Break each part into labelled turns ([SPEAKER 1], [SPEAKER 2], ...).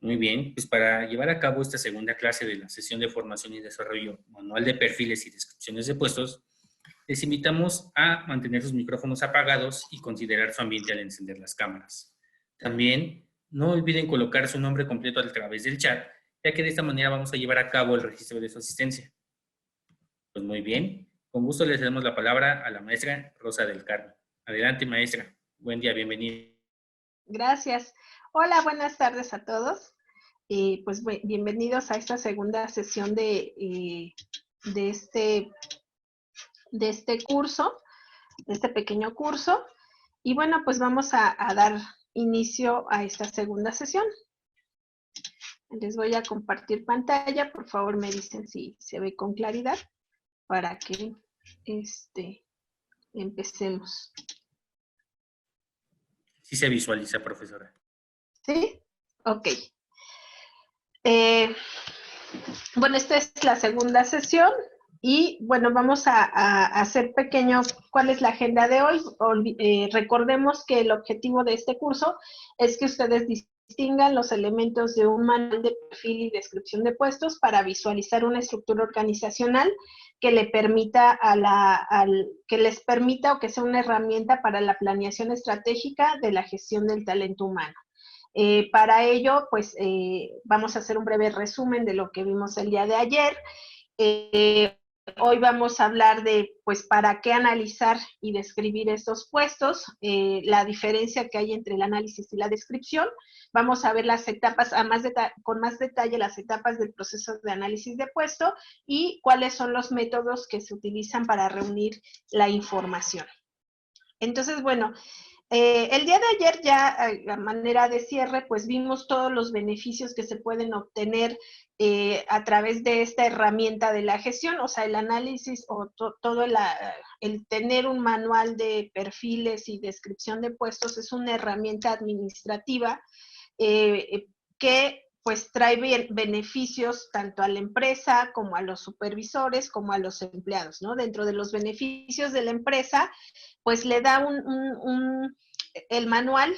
[SPEAKER 1] Muy bien, pues para llevar a cabo esta segunda clase de la sesión de formación y desarrollo manual de perfiles y descripciones de puestos, les invitamos a mantener sus micrófonos apagados y considerar su ambiente al encender las cámaras. También no olviden colocar su nombre completo a través del chat, ya que de esta manera vamos a llevar a cabo el registro de su asistencia. Pues muy bien, con gusto les damos la palabra a la maestra Rosa del Carmen. Adelante, maestra. Buen día, bienvenida.
[SPEAKER 2] Gracias. Hola, buenas tardes a todos. Pues bienvenidos a esta segunda sesión de este curso, de este pequeño curso. Y bueno, pues vamos a dar inicio a esta segunda sesión. Les voy a compartir pantalla. Por favor, me dicen si se ve con claridad para que empecemos.
[SPEAKER 1] Sí se visualiza, profesora.
[SPEAKER 2] ¿Sí? Ok. Bueno, esta es la segunda sesión y bueno, vamos a hacer pequeño cuál es la agenda de hoy. Recordemos que el objetivo de este curso es que ustedes distingan los elementos de un manual de perfil y descripción de puestos para visualizar una estructura organizacional que le permita que les permita o que sea una herramienta para la planeación estratégica de la gestión del talento humano. Para ello, pues vamos a hacer un breve resumen de lo que vimos el día de ayer. Hoy vamos a hablar de, pues, para qué analizar y describir estos puestos, la diferencia que hay entre el análisis y la descripción. Vamos a ver las etapas, con más detalle, las etapas del proceso de análisis de puesto y cuáles son los métodos que se utilizan para reunir la información. Entonces, bueno, el día de ayer ya a manera de cierre, pues vimos todos los beneficios que se pueden obtener a través de esta herramienta de la gestión, o sea, el análisis o todo el tener un manual de perfiles y descripción de puestos es una herramienta administrativa que pues trae beneficios tanto a la empresa como a los supervisores como a los empleados, ¿no? Dentro de los beneficios de la empresa, pues le da el manual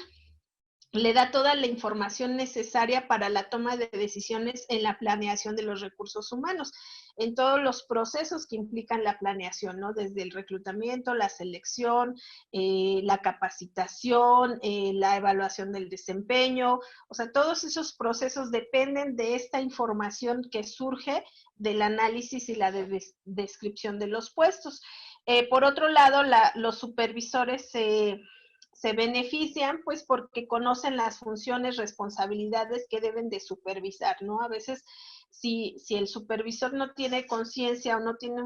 [SPEAKER 2] le da toda la información necesaria para la toma de decisiones en la planeación de los recursos humanos, en todos los procesos que implican la planeación, ¿no? Desde el reclutamiento, la selección, la capacitación, la evaluación del desempeño, o sea, todos esos procesos dependen de esta información que surge del análisis y la descripción de los puestos. Por otro lado, los supervisores se benefician pues porque conocen las funciones, responsabilidades que deben de supervisar, ¿no? A veces si el supervisor no tiene conciencia o no tiene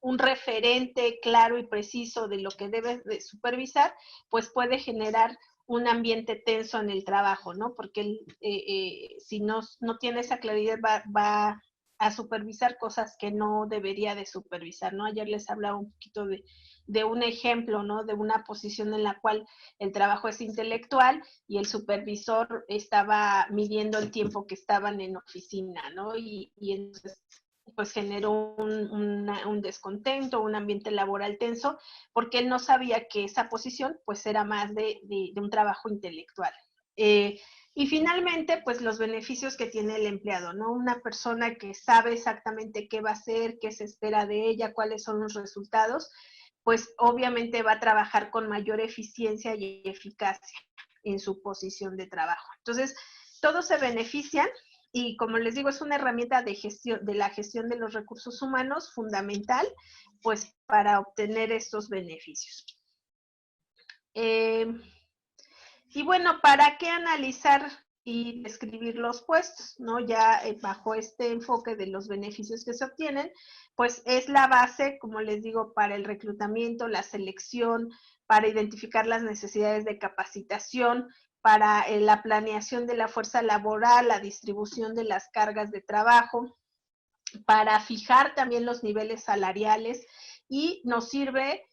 [SPEAKER 2] un referente claro y preciso de lo que debe de supervisar, pues puede generar un ambiente tenso en el trabajo, ¿no? Porque si no tiene esa claridad va a supervisar cosas que no debería de supervisar, ¿no? Ayer les hablaba un poquito de un ejemplo, ¿no? De una posición en la cual el trabajo es intelectual y el supervisor estaba midiendo el tiempo que estaban en oficina, ¿no? Y entonces pues generó un descontento, un ambiente laboral tenso, porque él no sabía que esa posición pues era más de un trabajo intelectual. Y finalmente, pues los beneficios que tiene el empleado, ¿no? Una persona que sabe exactamente qué va a hacer, qué se espera de ella, cuáles son los resultados, pues obviamente va a trabajar con mayor eficiencia y eficacia en su posición de trabajo. Entonces, todos se benefician y como les digo, es una herramienta de la gestión de los recursos humanos fundamental, pues para obtener estos beneficios. Y bueno, ¿para qué analizar y describir los puestos? ¿No? Ya bajo este enfoque de los beneficios que se obtienen, pues es la base, como les digo, para el reclutamiento, la selección, para identificar las necesidades de capacitación, para la planeación de la fuerza laboral, la distribución de las cargas de trabajo, para fijar también los niveles salariales y nos sirve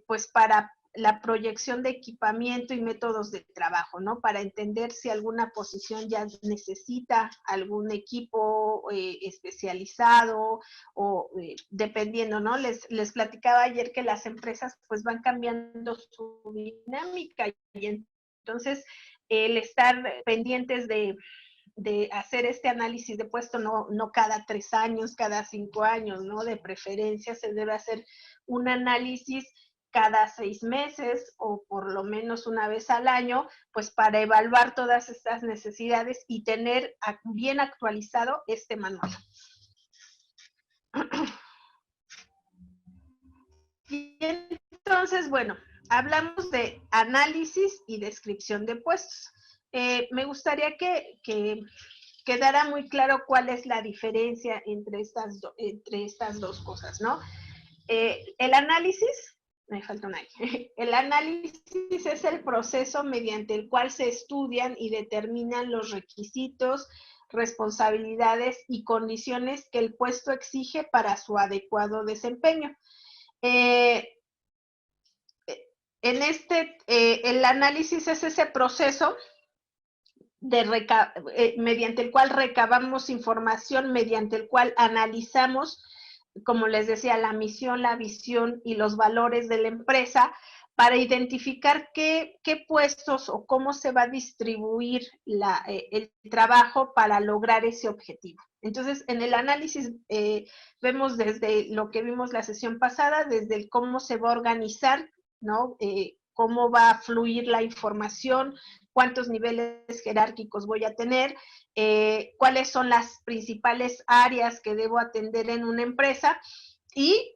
[SPEAKER 2] pues para la proyección de equipamiento y métodos de trabajo, ¿no? Para entender si alguna posición ya necesita algún equipo especializado o dependiendo, ¿no? Les platicaba ayer que las empresas pues van cambiando su dinámica y entonces el estar pendientes de hacer este análisis de puesto, no cada 3 años, cada 5 años, ¿no? De preferencia se debe hacer un análisis cada 6 meses o por lo menos una vez al año, pues para evaluar todas estas necesidades y tener bien actualizado este manual. Y entonces, bueno, hablamos de análisis y descripción de puestos. Me gustaría que quedara muy claro cuál es la diferencia entre estas dos cosas, ¿no? El análisis, me falta un año, el análisis es el proceso mediante el cual se estudian y determinan los requisitos, responsabilidades y condiciones que el puesto exige para su adecuado desempeño. El análisis es ese proceso mediante el cual recabamos información, mediante el cual analizamos, como les decía, la misión, la visión y los valores de la empresa para identificar qué puestos o cómo se va a distribuir el trabajo para lograr ese objetivo. Entonces, en el análisis vemos desde lo que vimos la sesión pasada, desde el cómo se va a organizar, ¿no? Cómo va a fluir la información, cuántos niveles jerárquicos voy a tener, cuáles son las principales áreas que debo atender en una empresa y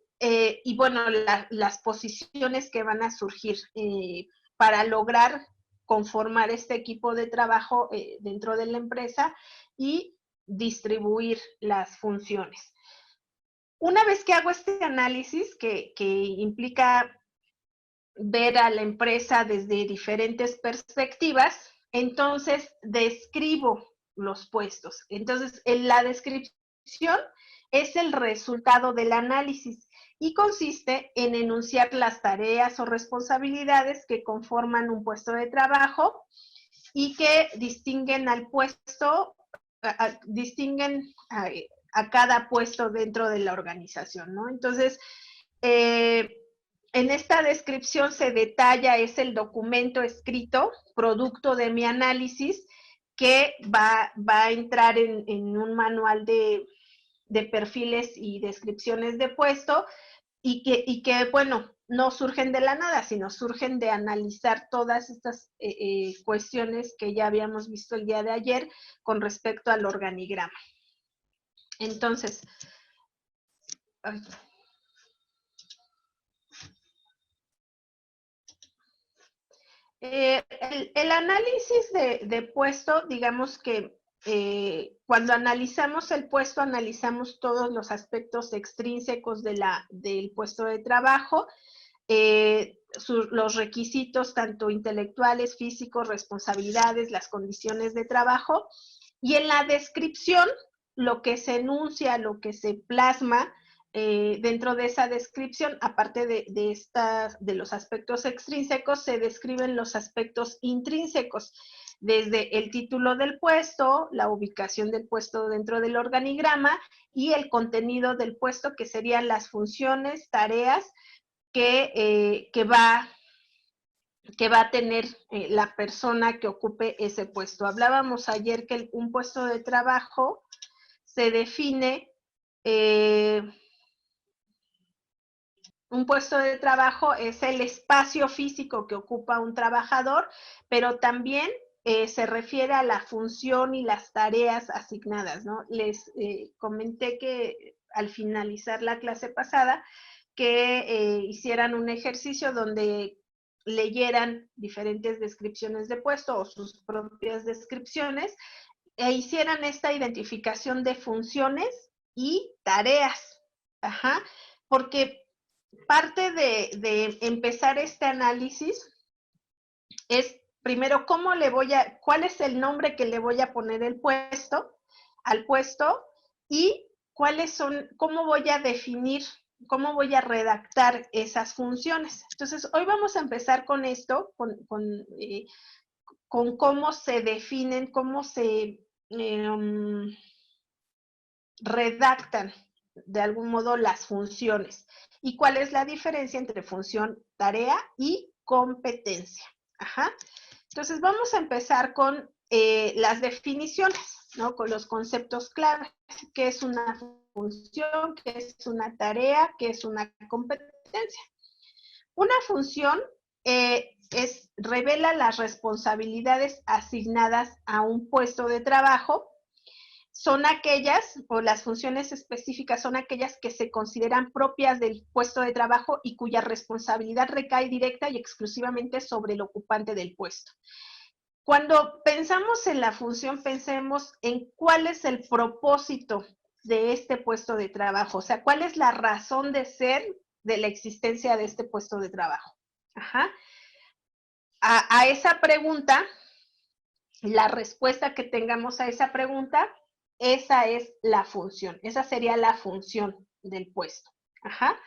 [SPEAKER 2] bueno, las posiciones que van a surgir para lograr conformar este equipo de trabajo dentro de la empresa y distribuir las funciones. Una vez que hago este análisis, que implica ver a la empresa desde diferentes perspectivas, entonces describo los puestos. Entonces, la descripción es el resultado del análisis y consiste en enunciar las tareas o responsabilidades que conforman un puesto de trabajo y que distinguen al puesto, distinguen a cada puesto dentro de la organización, ¿no? Entonces, en esta descripción se detalla, es el documento escrito, producto de mi análisis, que va a entrar en un manual de perfiles y descripciones de puesto, y que, bueno, no surgen de la nada, sino surgen de analizar todas estas cuestiones que ya habíamos visto el día de ayer con respecto al organigrama. Entonces, el análisis de puesto, digamos que cuando analizamos el puesto, analizamos todos los aspectos extrínsecos del puesto de trabajo, los requisitos tanto intelectuales, físicos, responsabilidades, las condiciones de trabajo, y en la descripción, lo que se enuncia, lo que se plasma, dentro de esa descripción, aparte de los aspectos extrínsecos, se describen los aspectos intrínsecos, desde el título del puesto, la ubicación del puesto dentro del organigrama y el contenido del puesto, que serían las funciones, tareas que va a tener la persona que ocupe ese puesto. Hablábamos ayer que un puesto de trabajo se define, un puesto de trabajo es el espacio físico que ocupa un trabajador, pero también se refiere a la función y las tareas asignadas, ¿no? Les comenté que al finalizar la clase pasada, que hicieran un ejercicio donde leyeran diferentes descripciones de puesto o sus propias descripciones e hicieran esta identificación de funciones y tareas. Ajá, porque parte de empezar este análisis es, primero, cuál es el nombre que le voy a poner al puesto y cómo voy a definir, cómo voy a redactar esas funciones. Entonces, hoy vamos a empezar con esto, con cómo se definen, cómo se redactan de algún modo las funciones y cuál es la diferencia entre función, tarea y competencia. Ajá. Entonces vamos a empezar con las definiciones, ¿no? Con los conceptos clave. ¿Qué es una función? ¿Qué es una tarea? ¿Qué es una competencia? Una función revela las responsabilidades asignadas a un puesto de trabajo. Son aquellas, o las funciones específicas son aquellas que se consideran propias del puesto de trabajo y cuya responsabilidad recae directa y exclusivamente sobre el ocupante del puesto. Cuando pensamos en la función, pensemos en cuál es el propósito de este puesto de trabajo, o sea, cuál es la razón de ser de la existencia de este puesto de trabajo. Ajá. A esa pregunta, la respuesta que tengamos a esa pregunta, esa es la función, esa sería la función del puesto. Ajá.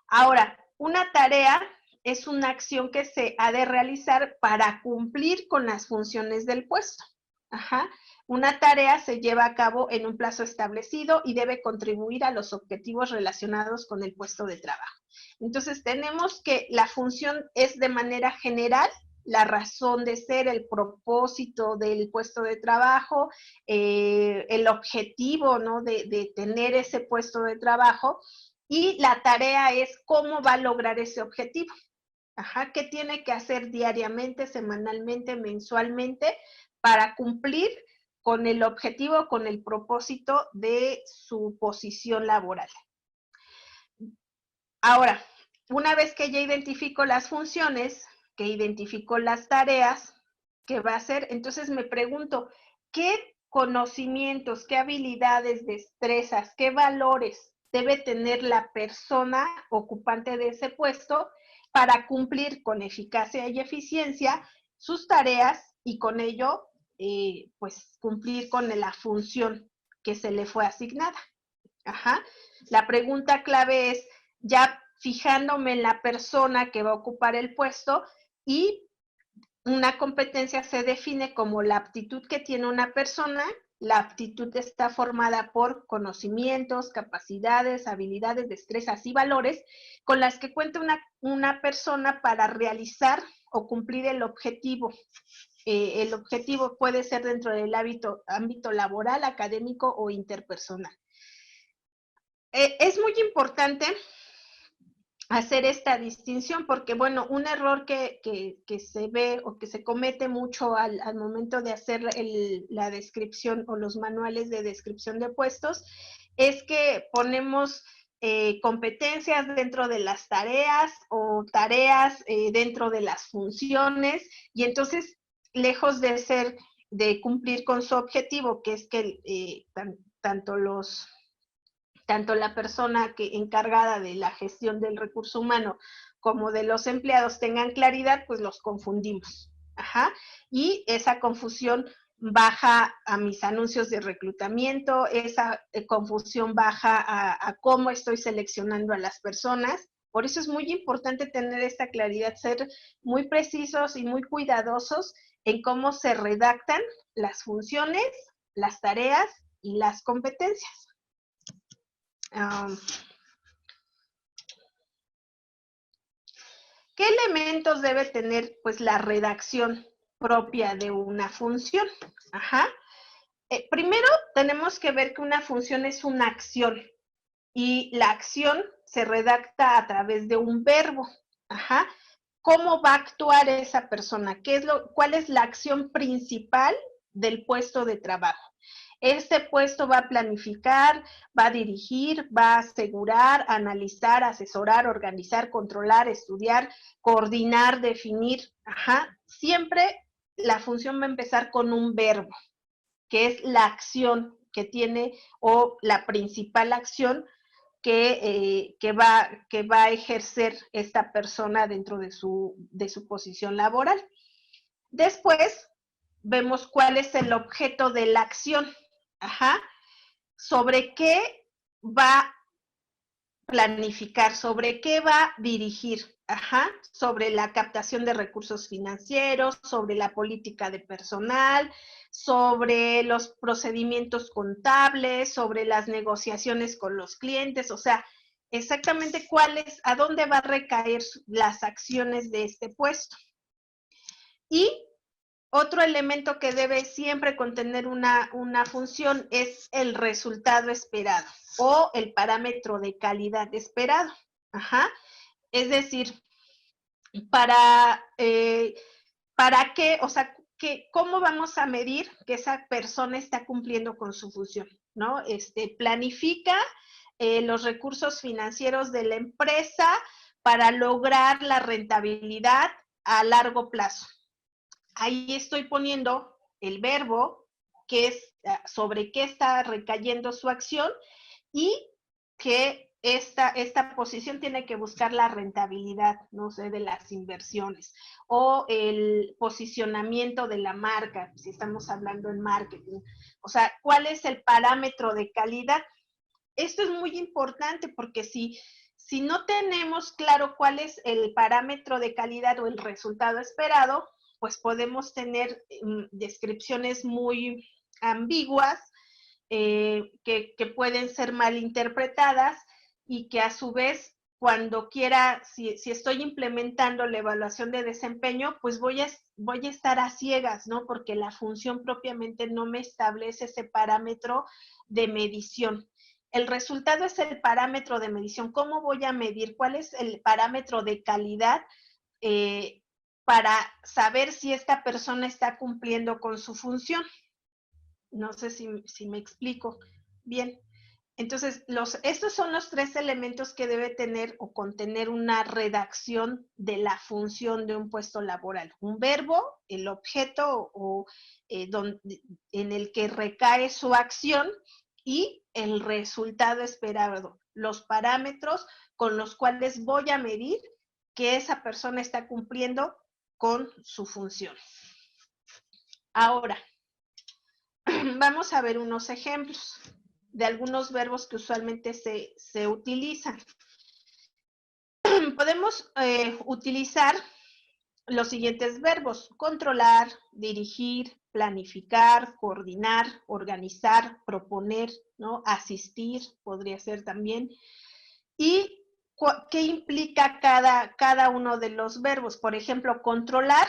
[SPEAKER 2] Ahora, una tarea es una acción que se ha de realizar para cumplir con las funciones del puesto. Ajá. Una tarea se lleva a cabo en un plazo establecido y debe contribuir a los objetivos relacionados con el puesto de trabajo. Entonces, tenemos que la función es de manera general la razón de ser, el propósito del puesto de trabajo, el objetivo, ¿no? de tener ese puesto de trabajo, y la tarea es cómo va a lograr ese objetivo. Ajá, ¿qué tiene que hacer diariamente, semanalmente, mensualmente para cumplir con el objetivo, con el propósito de su posición laboral? Ahora, una vez que ya identifico las funciones, que identifico las tareas que va a hacer, entonces me pregunto, ¿qué conocimientos, qué habilidades, destrezas, qué valores debe tener la persona ocupante de ese puesto para cumplir con eficacia y eficiencia sus tareas y con ello, pues, cumplir con la función que se le fue asignada? Ajá. La pregunta clave es, ya fijándome en la persona que va a ocupar el puesto, y una competencia se define como la aptitud que tiene una persona. La aptitud está formada por conocimientos, capacidades, habilidades, destrezas y valores con las que cuenta una persona para realizar o cumplir el objetivo. El objetivo puede ser dentro del ámbito laboral, académico o interpersonal. Es muy importante hacer esta distinción porque, bueno, un error que se ve o que se comete mucho al momento de hacer la descripción o los manuales de descripción de puestos es que ponemos competencias dentro de las tareas o tareas dentro de las funciones, y entonces, lejos de cumplir con su objetivo, que es que tanto la persona encargada de la gestión del recurso humano como de los empleados tengan claridad, pues los confundimos. Ajá. Y esa confusión baja a mis anuncios de reclutamiento, esa confusión baja a cómo estoy seleccionando a las personas. Por eso es muy importante tener esta claridad, ser muy precisos y muy cuidadosos en cómo se redactan las funciones, las tareas y las competencias. ¿Qué elementos debe tener, pues, la redacción propia de una función? Ajá. Primero, tenemos que ver que una función es una acción y la acción se redacta a través de un verbo. Ajá. ¿Cómo va a actuar esa persona? ¿Cuál es la acción principal del puesto de trabajo? Este puesto va a planificar, va a dirigir, va a asegurar, analizar, asesorar, organizar, controlar, estudiar, coordinar, definir. Ajá. Siempre la función va a empezar con un verbo, que es la acción que tiene, o la principal acción que va a ejercer esta persona dentro de su posición laboral. Después, vemos cuál es el objeto de la acción. Ajá. ¿Sobre qué va a planificar? ¿Sobre qué va a dirigir? Ajá. Sobre la captación de recursos financieros, sobre la política de personal, sobre los procedimientos contables, sobre las negociaciones con los clientes, o sea, exactamente a dónde va a recaer las acciones de este puesto. Y Otro elemento que debe siempre contener una función es el resultado esperado o el parámetro de calidad esperado. Ajá. Es decir, para qué, o sea, ¿cómo vamos a medir que esa persona está cumpliendo con su función? ¿No? Planifica los recursos financieros de la empresa para lograr la rentabilidad a largo plazo. Ahí estoy poniendo el verbo, que es sobre qué está recayendo su acción, y que esta posición tiene que buscar la rentabilidad, no sé, de las inversiones o el posicionamiento de la marca, si estamos hablando en marketing. O sea, ¿cuál es el parámetro de calidad? Esto es muy importante porque si no tenemos claro cuál es el parámetro de calidad o el resultado esperado, pues podemos tener descripciones muy ambiguas que pueden ser malinterpretadas y que a su vez, cuando quiera, si estoy implementando la evaluación de desempeño, pues voy a estar a ciegas, ¿no? Porque la función propiamente no me establece ese parámetro de medición. El resultado es el parámetro de medición. ¿Cómo voy a medir? ¿Cuál es el parámetro de calidad para saber si esta persona está cumpliendo con su función? No sé si me explico bien. Entonces, estos son los 3 elementos que debe tener o contener una redacción de la función de un puesto laboral. Un verbo, el objeto en el que recae su acción y el resultado esperado, los parámetros con los cuales voy a medir que esa persona está cumpliendo con su función. Ahora, vamos a ver unos ejemplos de algunos verbos que usualmente se utilizan. Podemos utilizar los siguientes verbos: controlar, dirigir, planificar, coordinar, organizar, proponer, ¿no? Asistir, podría ser también. ¿Y qué implica cada uno de los verbos? Por ejemplo, controlar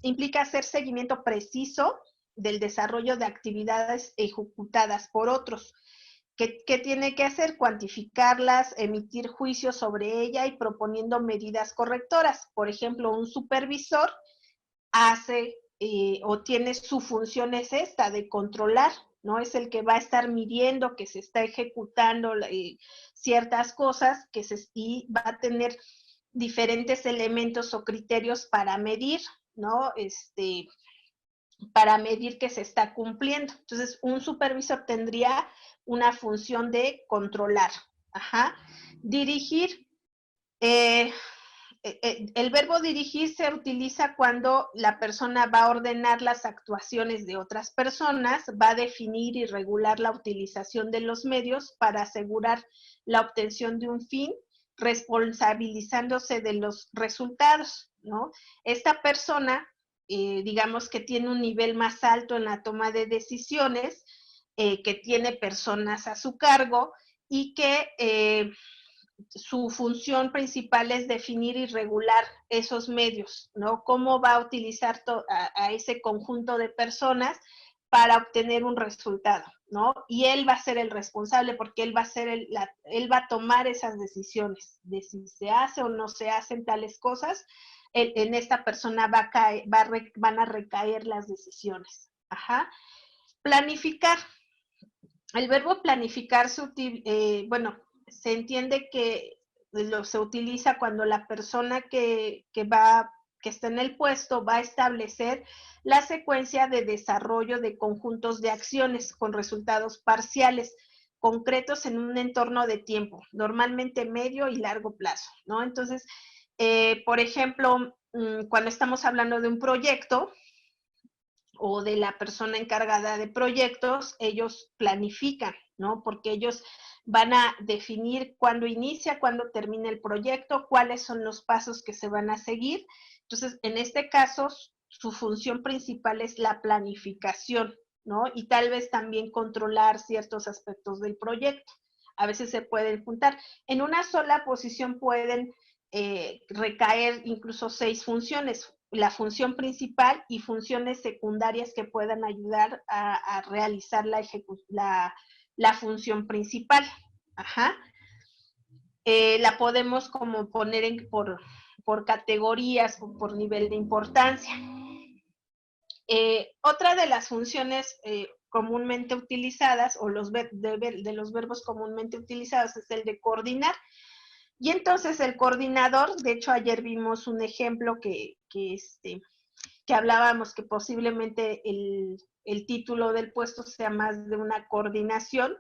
[SPEAKER 2] implica hacer seguimiento preciso del desarrollo de actividades ejecutadas por otros. ¿Qué tiene que hacer? Cuantificarlas, emitir juicios sobre ella y proponiendo medidas correctoras. Por ejemplo, un supervisor hace o tiene su función es esta, de controlar, ¿no? Es el que va a estar midiendo que se está ejecutando ciertas cosas y va a tener diferentes elementos o criterios para medir, ¿no? Para medir que se está cumpliendo. Entonces, un supervisor tendría una función de controlar. Ajá. Dirigir. El verbo dirigir se utiliza cuando la persona va a ordenar las actuaciones de otras personas, va a definir y regular la utilización de los medios para asegurar la obtención de un fin, responsabilizándose de los resultados, ¿no? Esta persona, digamos que tiene un nivel más alto en la toma de decisiones, que tiene personas a su cargo y que su función principal es definir y regular esos medios, ¿no? Cómo va a utilizar a ese conjunto de personas para obtener un resultado, ¿no? Y él va a ser el responsable porque él va a tomar esas decisiones de si se hace o no se hacen tales cosas. En esta persona van a recaer las decisiones. Ajá. Planificar. El verbo planificar se entiende que se utiliza cuando la persona que está en el puesto va a establecer la secuencia de desarrollo de conjuntos de acciones con resultados parciales concretos en un entorno de tiempo, normalmente medio y largo plazo, ¿no? Entonces, por ejemplo, cuando estamos hablando de un proyecto o de la persona encargada de proyectos, ellos planifican, ¿no? Porque ellos van a definir cuándo inicia, cuándo termina el proyecto, cuáles son los pasos que se van a seguir. Entonces, en este caso, su función principal es la planificación, ¿no? Y tal vez también controlar ciertos aspectos del proyecto. A veces se pueden juntar. En una sola posición pueden recaer incluso 6 funciones. la función principal y funciones secundarias que puedan ayudar a realizar la función principal. Ajá. La podemos como poner por categorías o por nivel de importancia. Otra de las funciones comúnmente utilizadas, o de los verbos comúnmente utilizados, es el de coordinar. Y entonces el coordinador, de hecho ayer vimos un ejemplo que hablábamos que posiblemente el título del puesto sea más de una coordinación.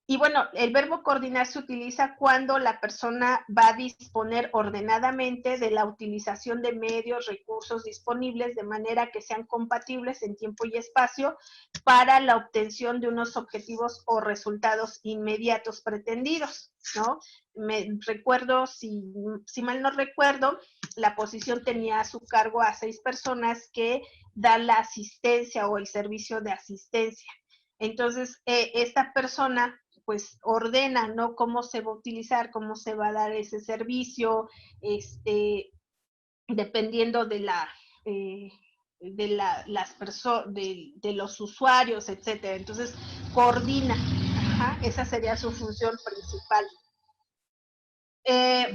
[SPEAKER 2] Y bueno, el verbo coordinar se utiliza cuando la persona va a disponer ordenadamente de la utilización de medios, recursos disponibles de manera que sean compatibles en tiempo y espacio para la obtención de unos objetivos o resultados inmediatos pretendidos, ¿no? Recuerdo, si mal no recuerdo, la posición tenía a su cargo a 6 personas que dan la asistencia o el servicio de asistencia. Entonces, esta persona pues ordena, ¿no? Cómo se va a utilizar, cómo se va a dar ese servicio, dependiendo de los usuarios, etcétera. Entonces, coordina. Ajá, esa sería su función principal.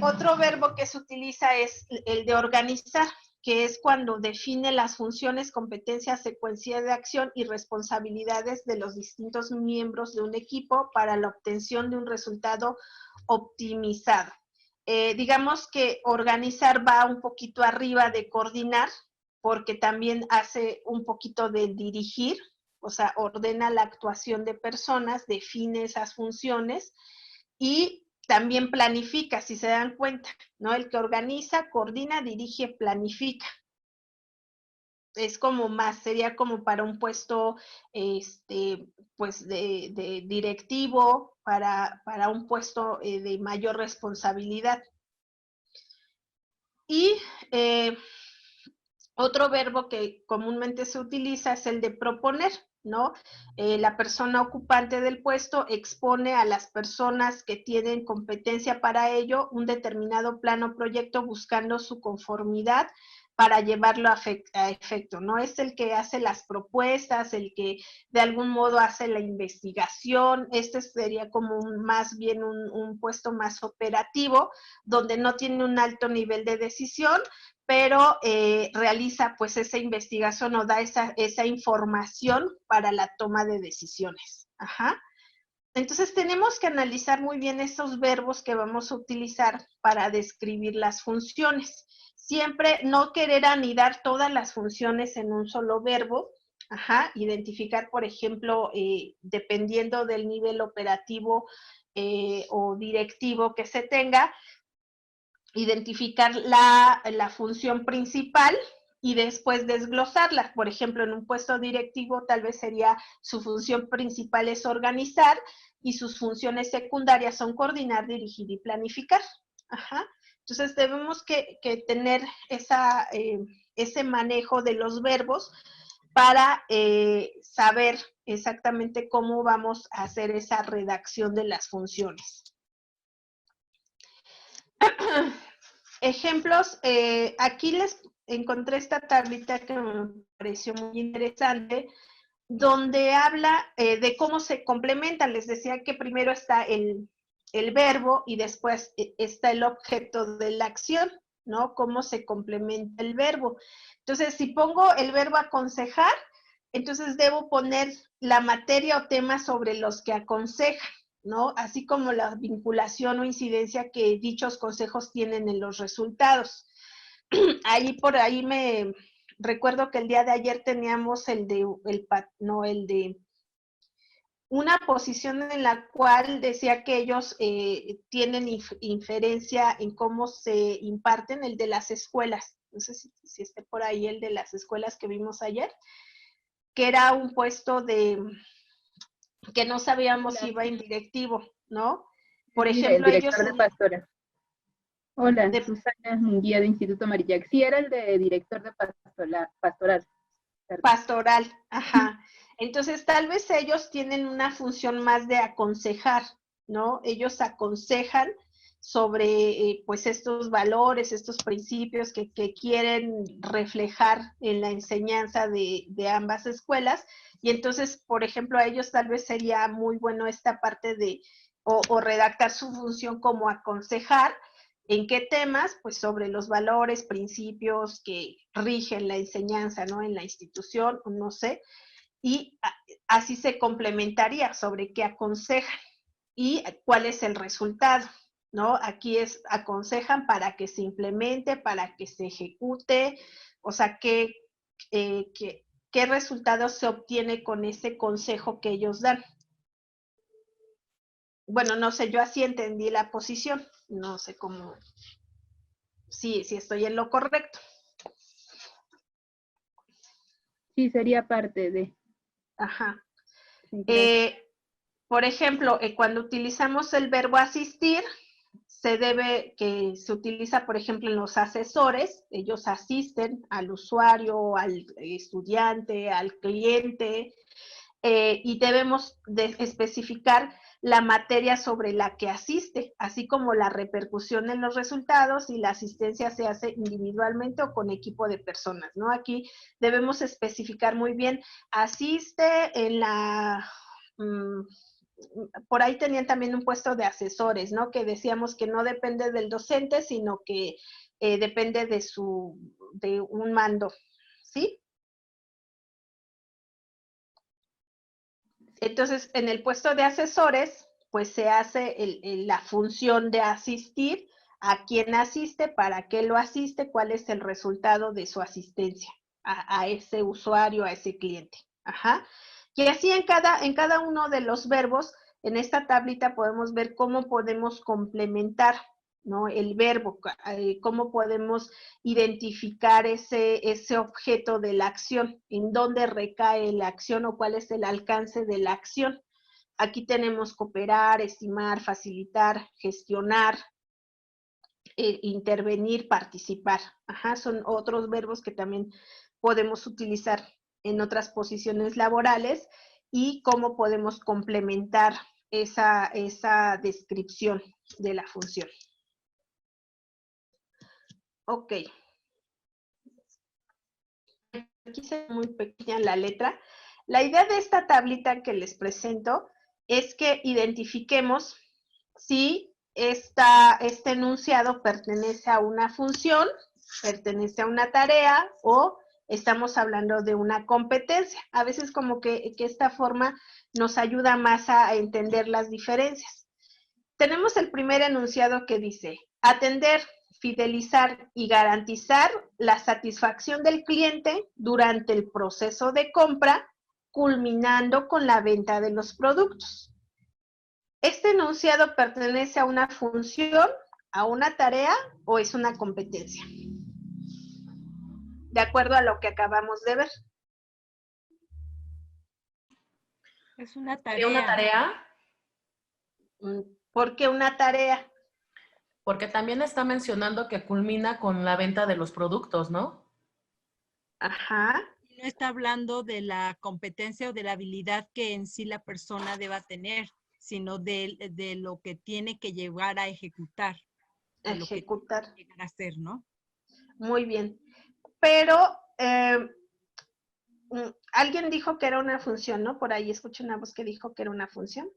[SPEAKER 2] Otro verbo que se utiliza es el de organizar, que es cuando define las funciones, competencias, secuencia de acción y responsabilidades de los distintos miembros de un equipo para la obtención de un resultado optimizado. Digamos que organizar va un poquito arriba de coordinar, porque también hace un poquito de dirigir, o sea, ordena la actuación de personas, define esas funciones y también planifica, si se dan cuenta, ¿no? El que organiza, coordina, dirige, planifica. Es como más, sería como para un puesto, pues, de directivo, para un puesto de mayor responsabilidad. Y otro verbo que comúnmente se utiliza es el de proponer, ¿no? La persona ocupante del puesto expone a las personas que tienen competencia para ello un determinado plan o proyecto buscando su conformidad para llevarlo a efecto, ¿no? Es el que hace las propuestas, el que de algún modo hace la investigación. Este sería como más bien un puesto más operativo, donde no tiene un alto nivel de decisión, pero realiza pues esa investigación o da esa información para la toma de decisiones. Ajá. Entonces tenemos que analizar muy bien esos verbos que vamos a utilizar para describir las funciones. Siempre no querer anidar todas las funciones en un solo verbo. Ajá. Identificar, por ejemplo, dependiendo del nivel operativo o directivo que se tenga, identificar la función principal y después desglosarla. Por ejemplo, en un puesto directivo tal vez sería su función principal es organizar y sus funciones secundarias son coordinar, dirigir y planificar. Ajá. Entonces debemos que tener ese manejo de los verbos para saber exactamente cómo vamos a hacer esa redacción de las funciones. Ejemplos, aquí les encontré esta tablita que me pareció muy interesante, donde habla de cómo se complementan. Les decía que primero está el verbo y después está el objeto de la acción, ¿no? Cómo se complementa el verbo. Entonces, si pongo el verbo aconsejar, entonces debo poner la materia o tema sobre los que aconsejan, ¿no? Así como la vinculación o incidencia que dichos consejos tienen en los resultados. Ahí por ahí me recuerdo que el día de ayer teníamos el de una posición en la cual decía que ellos tienen inferencia en cómo se imparten, el de las escuelas. No sé si esté por ahí el de las escuelas que vimos ayer, que era un puesto que no sabíamos si iba en directivo, ¿no? Por ejemplo,
[SPEAKER 3] el director de Pastoral. Hola, Susana Munguía de Instituto Marillac. Sí, era el de director de Pastoral.
[SPEAKER 2] Pastoral, ajá. Entonces, tal vez ellos tienen una función más de aconsejar, ¿no? Ellos aconsejan sobre pues estos valores, estos principios que quieren reflejar en la enseñanza de ambas escuelas. Y entonces, por ejemplo, a ellos tal vez sería muy bueno esta parte de, o redactar su función como aconsejar. ¿En qué temas? Pues sobre los valores, principios que rigen la enseñanza, ¿no? En la institución, no sé. Y así se complementaría sobre qué aconsejan y cuál es el resultado, ¿no? Aquí es aconsejan para que se implemente, para que se ejecute, o sea, qué resultado se obtiene con ese consejo que ellos dan. Bueno, no sé, yo así entendí la posición, no sé cómo, si estoy en lo correcto.
[SPEAKER 3] Sí, sería parte de.
[SPEAKER 2] Ajá.
[SPEAKER 3] Sí,
[SPEAKER 2] por ejemplo, cuando utilizamos el verbo asistir, se utiliza, por ejemplo, en los asesores, ellos asisten al usuario, al estudiante, al cliente, y debemos especificar la materia sobre la que asiste, así como la repercusión en los resultados, y la asistencia se hace individualmente o con equipo de personas, ¿no? Aquí debemos especificar muy bien, asiste en la... por ahí tenían también un puesto de asesores, ¿no? Que decíamos que no depende del docente, sino que depende de un mando, ¿sí? Entonces, en el puesto de asesores, pues se hace la función de asistir a quién asiste, para qué lo asiste, cuál es el resultado de su asistencia a ese usuario, a ese cliente. Ajá. Y así en cada uno de los verbos, en esta tablita podemos ver cómo podemos complementar, ¿no? El verbo, cómo podemos identificar ese objeto de la acción, en dónde recae la acción o cuál es el alcance de la acción. Aquí tenemos cooperar, estimar, facilitar, gestionar, intervenir, participar. Ajá, son otros verbos que también podemos utilizar en otras posiciones laborales, y cómo podemos complementar esa descripción de la función. Ok. Aquí se ve muy pequeña la letra. La idea de esta tablita que les presento es que identifiquemos si este enunciado pertenece a una función, pertenece a una tarea, o estamos hablando de una competencia. A veces como que esta forma nos ayuda más a entender las diferencias. Tenemos el primer enunciado que dice: atender, fidelizar y garantizar la satisfacción del cliente durante el proceso de compra, culminando con la venta de los productos. ¿Este enunciado pertenece a una función, a una tarea, o es una competencia? De acuerdo a lo que acabamos de ver.
[SPEAKER 4] Es una tarea.
[SPEAKER 5] ¿Sería una tarea?
[SPEAKER 2] ¿Por qué una tarea?
[SPEAKER 5] Porque también está mencionando que culmina con la venta de los productos, ¿no?
[SPEAKER 2] Ajá.
[SPEAKER 4] No está hablando de la competencia o de la habilidad que en sí la persona deba tener, sino de lo que tiene que llevar a ejecutar.
[SPEAKER 2] Ejecutar.
[SPEAKER 4] Lo que llegar a hacer, ¿no?
[SPEAKER 2] Muy bien. Pero alguien dijo que era una función, ¿no? Por ahí escuché una voz que dijo que era una función.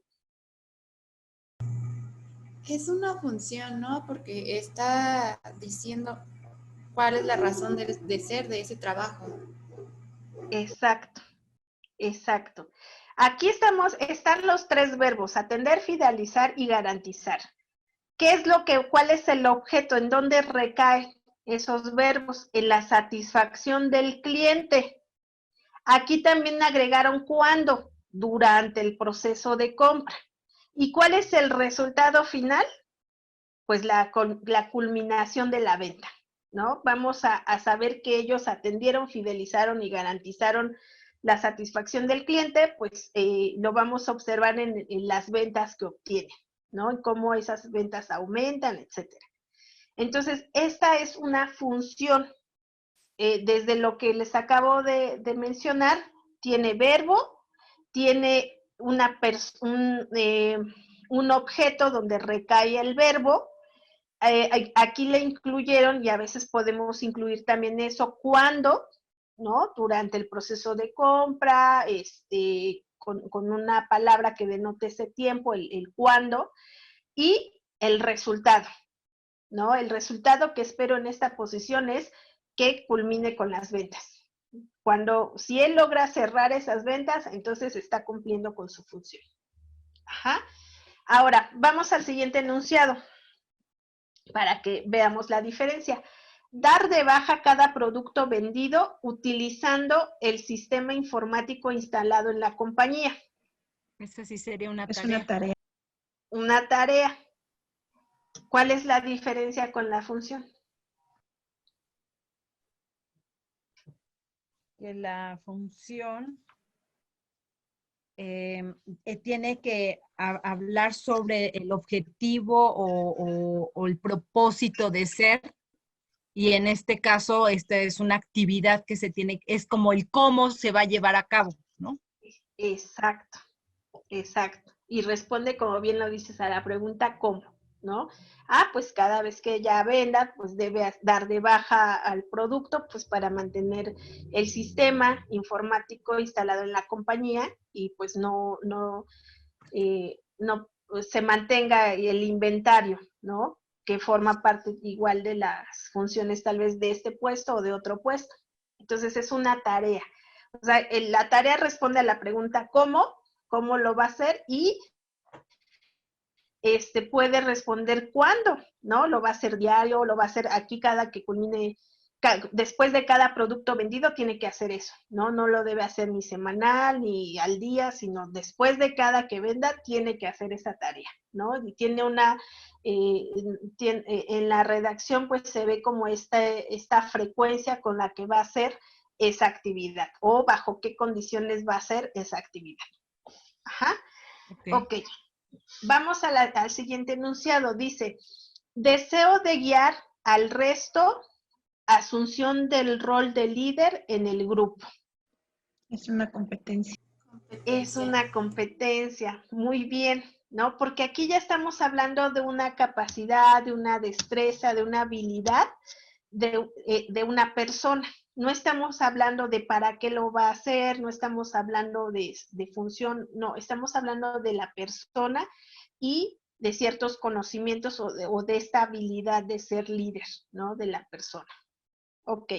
[SPEAKER 6] Es una función, ¿no? Porque está diciendo cuál es la razón de ser de ese trabajo.
[SPEAKER 2] Exacto, exacto. Aquí están los tres verbos: atender, fidelizar y garantizar. ¿Cuál es el objeto? ¿En dónde recaen esos verbos? En la satisfacción del cliente. Aquí también agregaron cuándo, durante el proceso de compra. ¿Y cuál es el resultado final? Pues la culminación de la venta, ¿no? Vamos a saber que ellos atendieron, fidelizaron y garantizaron la satisfacción del cliente, pues lo vamos a observar en las ventas que obtienen, ¿no? En cómo esas ventas aumentan, etcétera. Entonces, esta es una función. Desde lo que les acabo de mencionar, tiene verbo, tiene un objeto donde recae el verbo, aquí le incluyeron, y a veces podemos incluir también eso, cuando, ¿no? Durante el proceso de compra, con una palabra que denote ese tiempo, el cuándo, y el resultado, ¿no? El resultado que espero en esta posición es que culmine con las ventas. Si él logra cerrar esas ventas, entonces está cumpliendo con su función. Ajá. Ahora, vamos al siguiente enunciado para que veamos la diferencia. Dar de baja cada producto vendido utilizando el sistema informático instalado en la compañía.
[SPEAKER 4] Esa sí sería una
[SPEAKER 6] Es
[SPEAKER 4] tarea.
[SPEAKER 6] una tarea.
[SPEAKER 2] Una tarea. ¿Cuál es la diferencia con la función?
[SPEAKER 4] Que la función tiene que hablar sobre el objetivo o el propósito de ser, y en este caso esta es una actividad que es como el cómo se va a llevar a cabo, ¿no?
[SPEAKER 2] Exacto, exacto. Y responde, como bien lo dices, a la pregunta ¿cómo? ¿No? Pues cada vez que ella venda, pues debe dar de baja al producto, pues para mantener el sistema informático instalado en la compañía y pues no pues, se mantenga el inventario, ¿no? Que forma parte igual de las funciones tal vez de este puesto o de otro puesto. Entonces es una tarea. O sea, la tarea responde a la pregunta ¿cómo lo va a hacer? Y puede responder cuándo, ¿no? Lo va a hacer diario, lo va a hacer aquí cada que culmine, después de cada producto vendido tiene que hacer eso, ¿no? No lo debe hacer ni semanal ni al día, sino después de cada que venda tiene que hacer esa tarea, ¿no? Y tiene en la redacción pues se ve como esta frecuencia con la que va a hacer esa actividad o bajo qué condiciones va a hacer esa actividad. Ajá. Ok. Vamos al siguiente enunciado. Dice, deseo de guiar al resto, asunción del rol de líder en el grupo.
[SPEAKER 6] Es una competencia.
[SPEAKER 2] Es una competencia, muy bien, ¿no? Porque aquí ya estamos hablando de una capacidad, de una destreza, de una habilidad de una persona. No estamos hablando de para qué lo va a hacer, no estamos hablando de función, no, estamos hablando de la persona y de ciertos conocimientos o de esta habilidad de ser líder, ¿no? De la persona. Ok.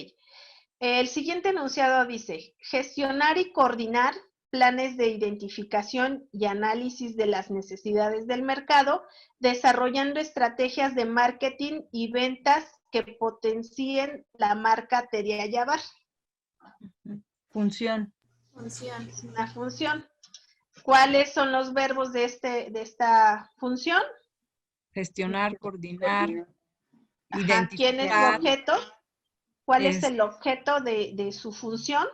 [SPEAKER 2] El siguiente enunciado dice, gestionar y coordinar planes de identificación y análisis de las necesidades del mercado, desarrollando estrategias de marketing y ventas que potencien la marca Teriayabar.
[SPEAKER 4] Función.
[SPEAKER 6] Función.
[SPEAKER 2] Es una función. ¿Cuáles son los verbos de esta función?
[SPEAKER 4] Gestionar, coordinar,
[SPEAKER 2] Ajá. ¿Quién es el objeto? ¿Cuál es el objeto de su función?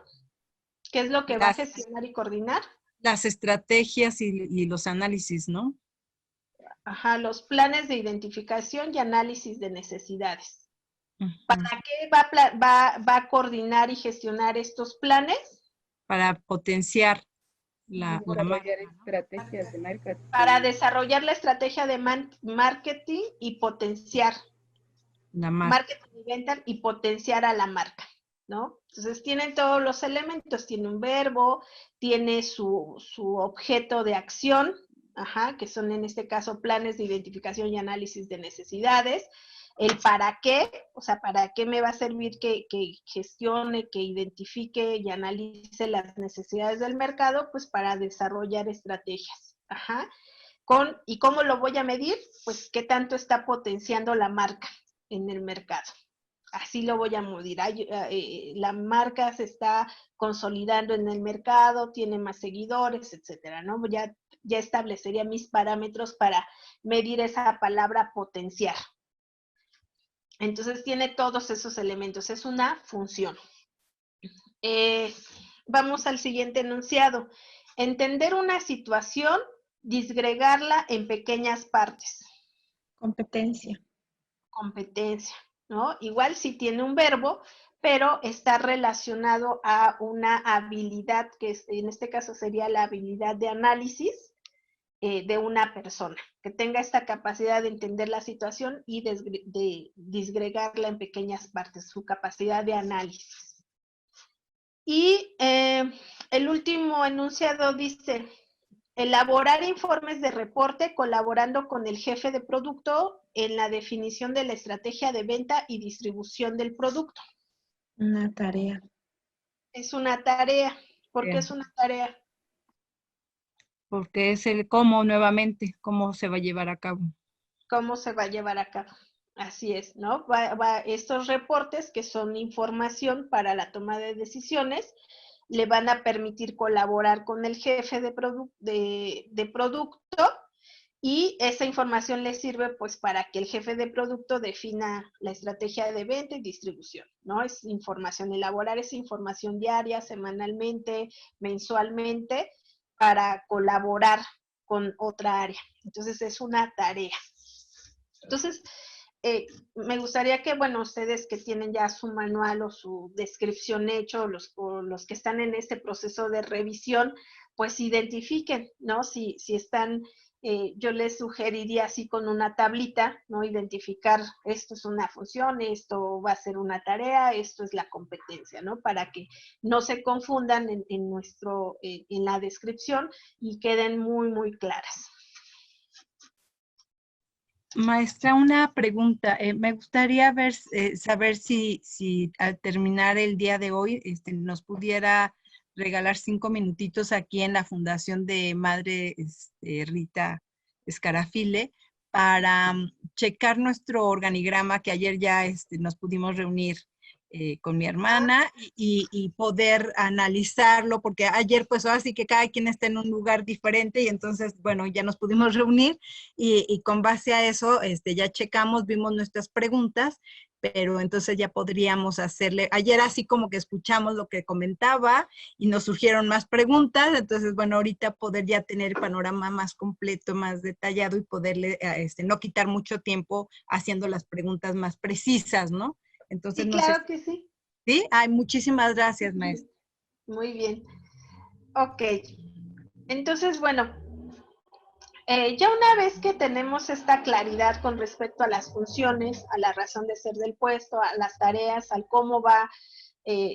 [SPEAKER 2] ¿Qué es lo que va a gestionar y coordinar?
[SPEAKER 4] Las estrategias y los análisis, ¿no?
[SPEAKER 2] Ajá, los planes de identificación y análisis de necesidades. ¿Para qué va a coordinar y gestionar estos planes?
[SPEAKER 4] Para potenciar la
[SPEAKER 3] Desarrollar estrategias de marketing.
[SPEAKER 2] Para desarrollar la estrategia de marketing y potenciar.
[SPEAKER 4] La marca.
[SPEAKER 2] Marketing y venta y potenciar a la marca, ¿no? Entonces tienen todos los elementos, tiene un verbo, tiene su objeto de acción, ajá, que son en este caso planes de identificación y análisis de necesidades, el para qué, o sea, para qué me va a servir que gestione, que identifique y analice las necesidades del mercado, pues para desarrollar estrategias, ajá. ¿Y cómo lo voy a medir? Pues qué tanto está potenciando la marca en el mercado. Así lo voy a medir. La marca se está consolidando en el mercado, tiene más seguidores, etcétera, ¿no? Ya establecería mis parámetros para medir esa palabra potenciar. Entonces tiene todos esos elementos. Es una función. Vamos al siguiente enunciado. Entender una situación, disgregarla en pequeñas partes.
[SPEAKER 6] Competencia.
[SPEAKER 2] Competencia, ¿no? Igual sí tiene un verbo, pero está relacionado a una habilidad que en este caso sería la habilidad de análisis de una persona, que tenga esta capacidad de entender la situación y de disgregarla en pequeñas partes, su capacidad de análisis. Y el último enunciado dice, elaborar informes de reporte colaborando con el jefe de producto en la definición de la estrategia de venta y distribución del producto.
[SPEAKER 6] Una tarea.
[SPEAKER 2] Es una tarea. ¿Por qué es una tarea?
[SPEAKER 4] Porque es el cómo nuevamente, cómo se va a llevar a cabo.
[SPEAKER 2] ¿Cómo se va a llevar a cabo? Así es, ¿no? Estos reportes, que son información para la toma de decisiones, le van a permitir colaborar con el jefe de producto, y esa información le sirve pues para que el jefe de producto defina la estrategia de venta y distribución, ¿no? Es información, elaborar esa información diaria, semanalmente, mensualmente, para colaborar con otra área. Entonces es una tarea. Entonces, me gustaría que, bueno, ustedes que tienen ya su manual o su descripción hecho, o los que están en este proceso de revisión, pues identifiquen, ¿no? Si están, yo les sugeriría así con una tablita, ¿no? Identificar, esto es una función, esto va a ser una tarea, esto es la competencia, ¿no? Para que no se confundan en la descripción y queden muy, muy claras.
[SPEAKER 4] Maestra, una pregunta. Me gustaría saber si al terminar el día de hoy nos pudiera regalar 5 minutitos aquí en la Fundación de Madre Rita Escarafile para checar nuestro organigrama, que ayer ya nos pudimos reunir con mi hermana y poder analizarlo, porque ayer pues ahora sí que cada quien está en un lugar diferente y entonces, bueno, ya nos pudimos reunir y con base a eso ya checamos, vimos nuestras preguntas, pero entonces ya podríamos hacerle, ayer así como que escuchamos lo que comentaba y nos surgieron más preguntas, entonces bueno, ahorita poder ya tener el panorama más completo, más detallado y poderle no quitar mucho tiempo haciendo las preguntas más precisas, ¿no? Entonces,
[SPEAKER 2] Sí,
[SPEAKER 4] no
[SPEAKER 2] claro
[SPEAKER 4] sé.
[SPEAKER 2] que sí.
[SPEAKER 4] ¿Sí? Ay, muchísimas gracias, maestra.
[SPEAKER 2] Muy bien. Ok. Entonces, bueno, ya una vez que tenemos esta claridad con respecto a las funciones, a la razón de ser del puesto, a las tareas, al cómo va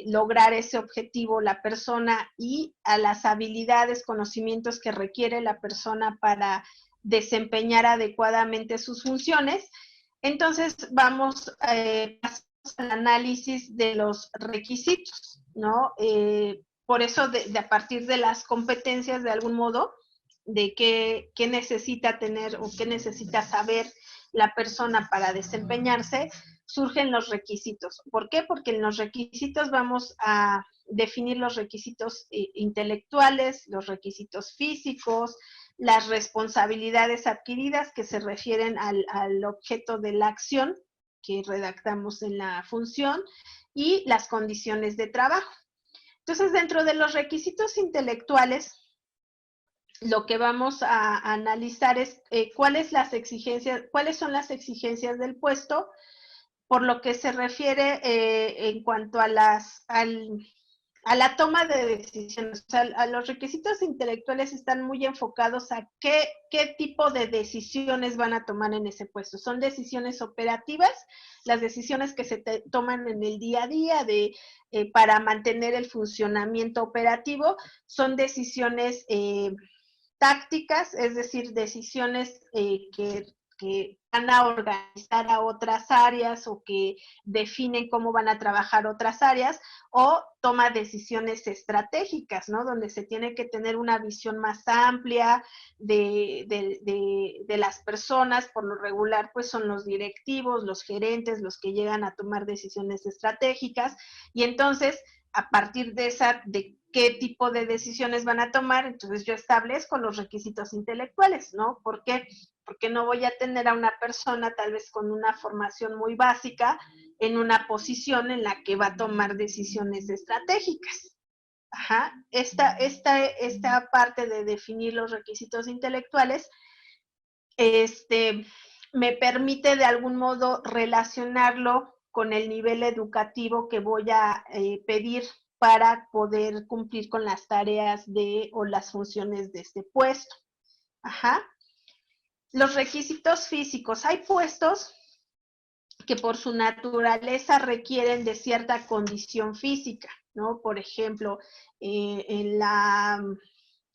[SPEAKER 2] lograr ese objetivo la persona y a las habilidades, conocimientos que requiere la persona para desempeñar adecuadamente sus funciones, entonces vamos al análisis de los requisitos, ¿no? Por eso, a partir de las competencias, de algún modo, de qué necesita tener o qué necesita saber la persona para desempeñarse, surgen los requisitos. ¿Por qué? Porque en los requisitos vamos a definir los requisitos intelectuales, los requisitos físicos, las responsabilidades adquiridas que se refieren al objeto de la acción que redactamos en la función y las condiciones de trabajo. Entonces, dentro de los requisitos intelectuales, lo que vamos a analizar es cuáles son las exigencias del puesto, por lo que se refiere en cuanto a la toma de decisiones. O sea, a los requisitos intelectuales están muy enfocados a qué tipo de decisiones van a tomar en ese puesto. Son decisiones operativas, las decisiones que se toman en el día a día para mantener el funcionamiento operativo, son decisiones tácticas, es decir, decisiones que van a organizar a otras áreas o que definen cómo van a trabajar otras áreas, o toma decisiones estratégicas, ¿no? Donde se tiene que tener una visión más amplia de las personas. Por lo regular, pues son los directivos, los gerentes, los que llegan a tomar decisiones estratégicas, y entonces, a partir de qué tipo de decisiones van a tomar, entonces yo establezco los requisitos intelectuales, ¿no? ¿Por qué? Porque no voy a tener a una persona tal vez con una formación muy básica en una posición en la que va a tomar decisiones estratégicas. Ajá. Esta parte de definir los requisitos intelectuales me permite de algún modo relacionarlo con el nivel educativo que voy a pedir para poder cumplir con las tareas o las funciones de este puesto. Ajá. Los requisitos físicos. Hay puestos que por su naturaleza requieren de cierta condición física, ¿no? Por ejemplo, en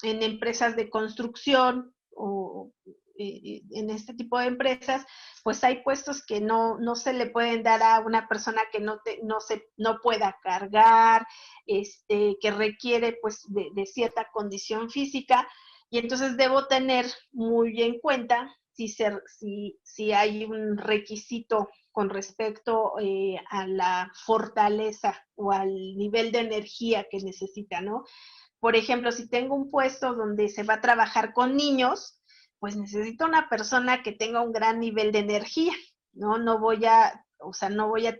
[SPEAKER 2] empresas de construcción o en este tipo de empresas, pues hay puestos que no se le pueden dar a una persona que no pueda cargar, que requiere pues de cierta condición física, y entonces debo tener muy en cuenta si hay un requisito con respecto a la fortaleza o al nivel de energía que necesita, ¿no? Por ejemplo, si tengo un puesto donde se va a trabajar con niños, pues necesito una persona que tenga un gran nivel de energía, ¿no? No voy a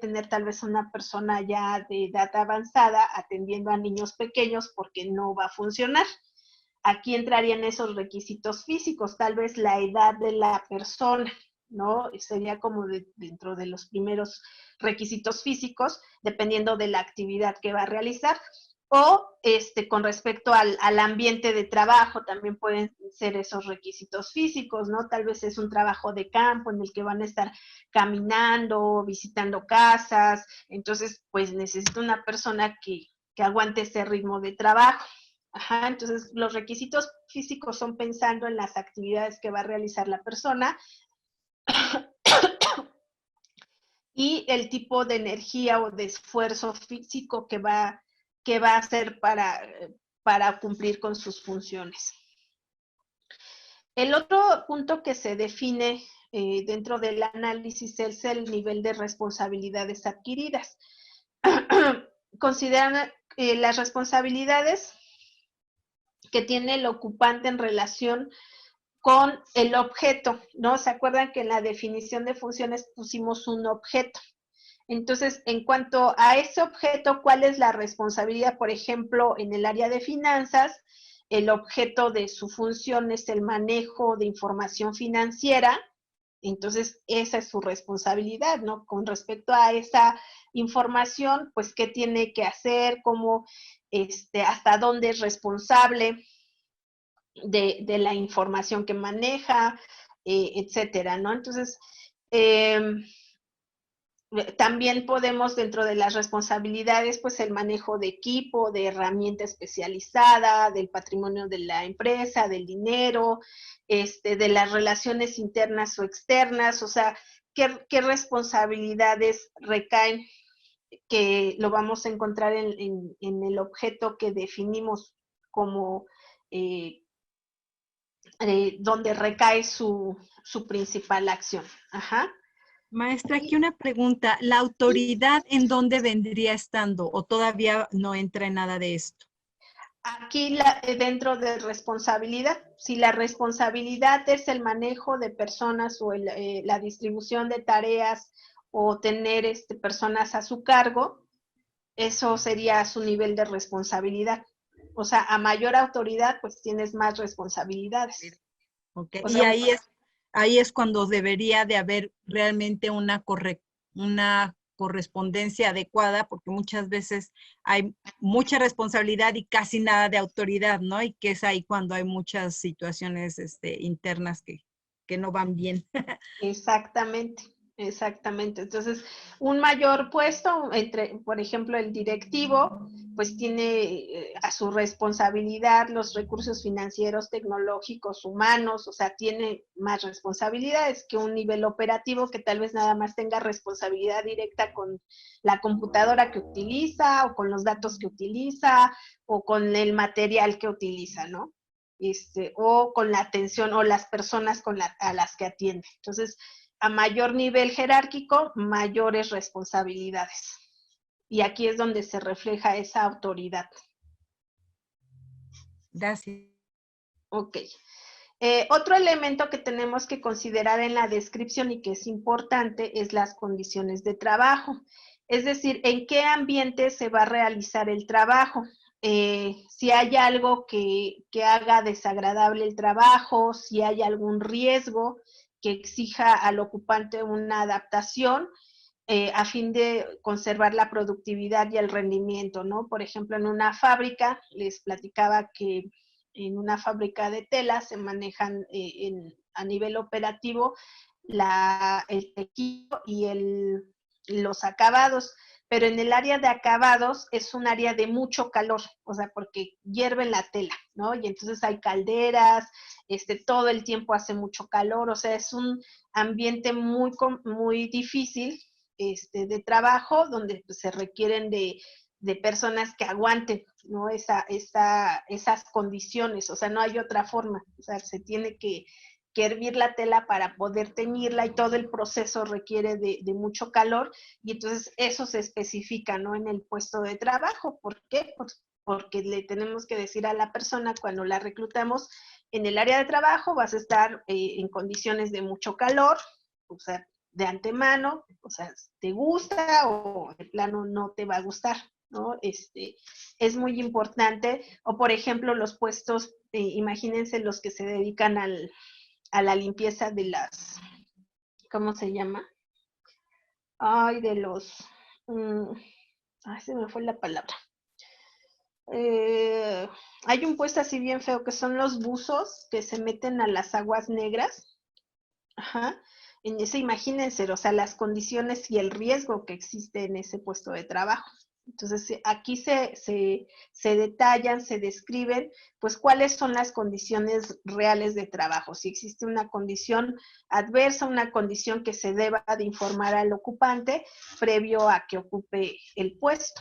[SPEAKER 2] tener tal vez una persona ya de edad avanzada atendiendo a niños pequeños porque no va a funcionar. Aquí entrarían esos requisitos físicos, tal vez la edad de la persona, ¿no? Sería como dentro de los primeros requisitos físicos, dependiendo de la actividad que va a realizar. O con respecto al ambiente de trabajo, también pueden ser esos requisitos físicos, ¿no? Tal vez es un trabajo de campo en el que van a estar caminando, visitando casas, entonces pues necesito una persona que aguante ese ritmo de trabajo. Ajá, entonces los requisitos físicos son pensando en las actividades que va a realizar la persona y el tipo de energía o de esfuerzo físico que va a hacer para cumplir con sus funciones. El otro punto que se define dentro del análisis es el nivel de responsabilidades adquiridas. Consideran las responsabilidades que tiene el ocupante en relación con el objeto, ¿no? ¿Se acuerdan que en la definición de funciones pusimos un objeto? Entonces, en cuanto a ese objeto, ¿cuál es la responsabilidad? Por ejemplo, en el área de finanzas, el objeto de su función es el manejo de información financiera, entonces esa es su responsabilidad, ¿no? Con respecto a esa información, pues, ¿qué tiene que hacer? ¿Cómo, hasta dónde es responsable de la información que maneja, etcétera, ¿no? Entonces, también podemos, dentro de las responsabilidades, pues el manejo de equipo, de herramienta especializada, del patrimonio de la empresa, del dinero, de las relaciones internas o externas, o sea, qué responsabilidades recaen, que lo vamos a encontrar en el objeto que definimos como donde recae su principal acción. Ajá.
[SPEAKER 4] Maestra, aquí una pregunta. ¿La autoridad en dónde vendría estando o todavía no entra en nada de esto?
[SPEAKER 2] Aquí dentro de responsabilidad, si la responsabilidad es el manejo de personas o la distribución de tareas o tener personas a su cargo, eso sería su nivel de responsabilidad. O sea, a mayor autoridad, pues tienes más responsabilidades.
[SPEAKER 4] Okay.
[SPEAKER 2] O
[SPEAKER 4] Y
[SPEAKER 2] sea,
[SPEAKER 4] ahí es cuando debería de haber realmente una correspondencia adecuada, porque muchas veces hay mucha responsabilidad y casi nada de autoridad, ¿no? Y que es ahí cuando hay muchas situaciones internas que no van bien.
[SPEAKER 2] exactamente. Exactamente. Entonces, un mayor puesto, por ejemplo, el directivo, pues tiene a su responsabilidad los recursos financieros, tecnológicos, humanos, o sea, tiene más responsabilidades que un nivel operativo que tal vez nada más tenga responsabilidad directa con la computadora que utiliza o con los datos que utiliza o con el material que utiliza, ¿no? O con la atención o las personas a las que atiende. Entonces, a mayor nivel jerárquico, mayores responsabilidades. Y aquí es donde se refleja esa autoridad.
[SPEAKER 4] Gracias.
[SPEAKER 2] Ok. Otro elemento que tenemos que considerar en la descripción y que es importante es las condiciones de trabajo. Es decir, en qué ambiente se va a realizar el trabajo. Si hay algo que haga desagradable el trabajo, si hay algún riesgo que exija al ocupante una adaptación a fin de conservar la productividad y el rendimiento, ¿no? Por ejemplo, en una fábrica les platicaba que en una fábrica de tela se manejan a nivel operativo el tejido y los acabados, pero en el área de acabados es un área de mucho calor, o sea, porque hierven la tela, ¿no? Y entonces hay calderas, todo el tiempo hace mucho calor, o sea, es un ambiente muy difícil de trabajo, donde pues, se requieren de personas que aguanten, ¿no? Esas condiciones, o sea, no hay otra forma, o sea, se tiene que hervir la tela para poder teñirla y todo el proceso requiere de mucho calor y entonces eso se especifica, ¿no? En el puesto de trabajo. ¿Por qué? Pues porque le tenemos que decir a la persona cuando la reclutamos, en el área de trabajo vas a estar en condiciones de mucho calor, o sea, de antemano, o sea, ¿te gusta o de plano no te va a gustar? ¿No? Es muy importante, o por ejemplo los puestos, imagínense los que se dedican a la limpieza de las, ¿cómo se llama? Ay, de los, se me fue la palabra. Hay un puesto así bien feo que son los buzos que se meten a las aguas negras. Ajá. En ese, imagínense, o sea, las condiciones y el riesgo que existe en ese puesto de trabajo. Entonces, aquí se detallan, se describen, pues, cuáles son las condiciones reales de trabajo. Si existe una condición adversa, una condición que se deba de informar al ocupante previo a que ocupe el puesto.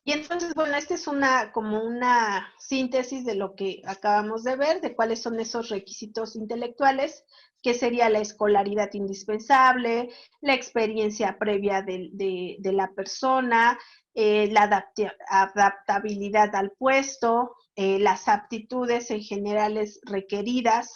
[SPEAKER 2] Y entonces, bueno, esta es como una síntesis de lo que acabamos de ver, de cuáles son esos requisitos intelectuales, que sería la escolaridad indispensable, la experiencia previa de la persona, la adaptabilidad al puesto, las aptitudes en generales requeridas,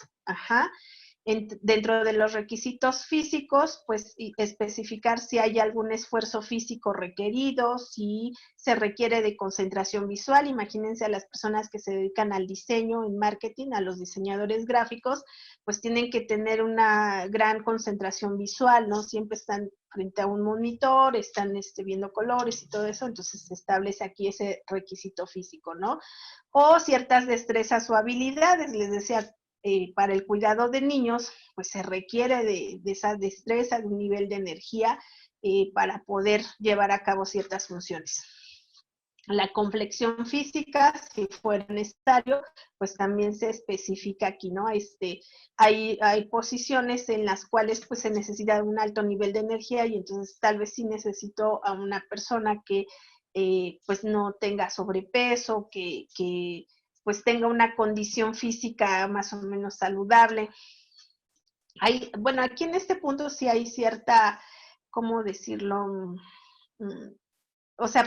[SPEAKER 2] dentro de los requisitos físicos, pues especificar si hay algún esfuerzo físico requerido, si se requiere de concentración visual. Imagínense a las personas que se dedican al diseño en marketing, a los diseñadores gráficos, pues tienen que tener una gran concentración visual, ¿no? Siempre están frente a un monitor, están viendo colores y todo eso, entonces se establece aquí ese requisito físico, ¿no? O ciertas destrezas o habilidades, les decía, para el cuidado de niños, pues se requiere de esa destreza, de un nivel de energía para poder llevar a cabo ciertas funciones. La complexión física, si fuera necesario, pues también se especifica aquí, ¿no? Hay posiciones en las cuales pues se necesita un alto nivel de energía y entonces tal vez sí necesito a una persona que pues no tenga sobrepeso, que pues tenga una condición física más o menos saludable. Bueno, aquí en este punto sí hay cierta, ¿cómo decirlo? O sea,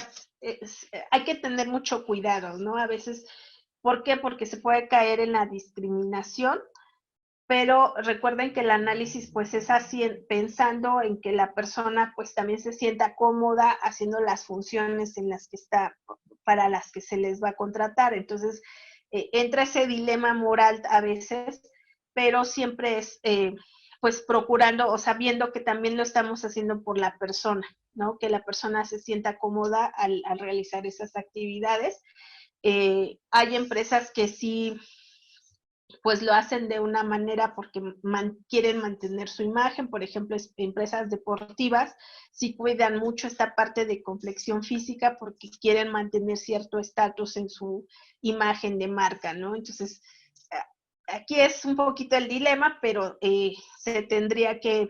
[SPEAKER 2] hay que tener mucho cuidado, ¿no? A veces, ¿por qué? Porque se puede caer en la discriminación, pero recuerden que el análisis pues es así, pensando en que la persona pues también se sienta cómoda haciendo las funciones en las que está, para las que se les va a contratar. Entonces, entra ese dilema moral a veces, pero siempre es pues procurando o sabiendo que también lo estamos haciendo por la persona, ¿no? Que la persona se sienta cómoda al realizar esas actividades. Hay empresas que sí pues lo hacen de una manera porque quieren mantener su imagen, por ejemplo, empresas deportivas sí cuidan mucho esta parte de complexión física porque quieren mantener cierto estatus en su imagen de marca, ¿no? Entonces, aquí es un poquito el dilema, pero se tendría que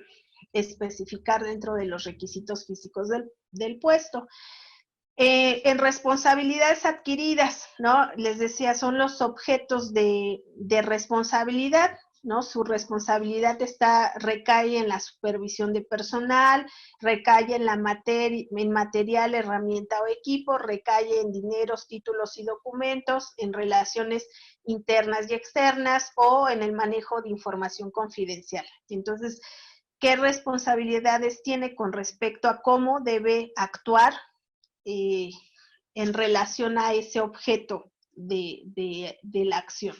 [SPEAKER 2] especificar dentro de los requisitos físicos del puesto. En responsabilidades adquiridas, ¿no? Les decía, son los objetos de responsabilidad, ¿no? Su responsabilidad recae en la supervisión de personal, recae en material, herramienta o equipo, recae en dineros, títulos y documentos, en relaciones internas y externas o en el manejo de información confidencial. Entonces, ¿qué responsabilidades tiene con respecto a cómo debe actuar en relación a ese objeto de la acción?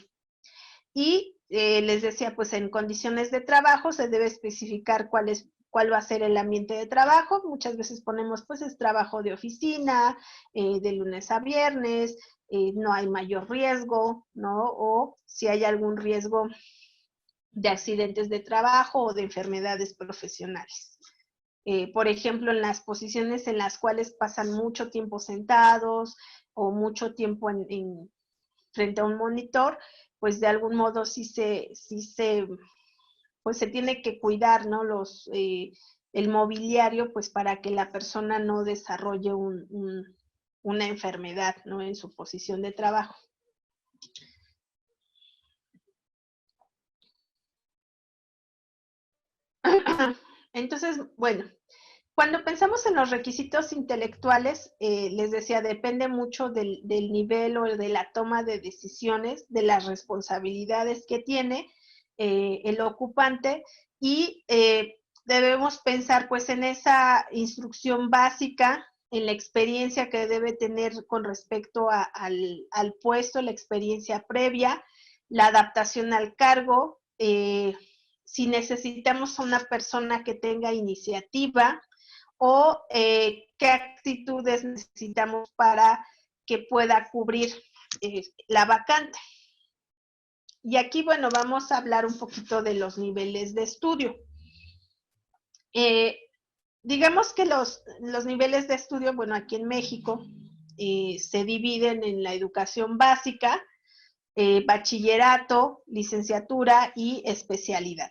[SPEAKER 2] Y les decía, pues en condiciones de trabajo se debe especificar cuáles cuál va a ser el ambiente de trabajo. Muchas veces ponemos, pues, es trabajo de oficina, de lunes a viernes, no hay mayor riesgo, ¿no? O si hay algún riesgo de accidentes de trabajo o de enfermedades profesionales. Por ejemplo, en las posiciones en las cuales pasan mucho tiempo sentados o mucho tiempo frente a un monitor, pues de algún modo pues se tiene que cuidar, ¿no? El mobiliario, pues para que la persona no desarrolle una enfermedad, ¿no? En su posición de trabajo. Entonces, bueno, cuando pensamos en los requisitos intelectuales, les decía, depende mucho del nivel o de la toma de decisiones, de las responsabilidades que tiene el ocupante y debemos pensar pues en esa instrucción básica, en la experiencia que debe tener con respecto al puesto, la experiencia previa, la adaptación al cargo, si necesitamos a una persona que tenga iniciativa o qué actitudes necesitamos para que pueda cubrir la vacante. Y aquí, bueno, vamos a hablar un poquito de los niveles de estudio. Digamos que los niveles de estudio, bueno, aquí en México se dividen en la educación básica, bachillerato, licenciatura y especialidad.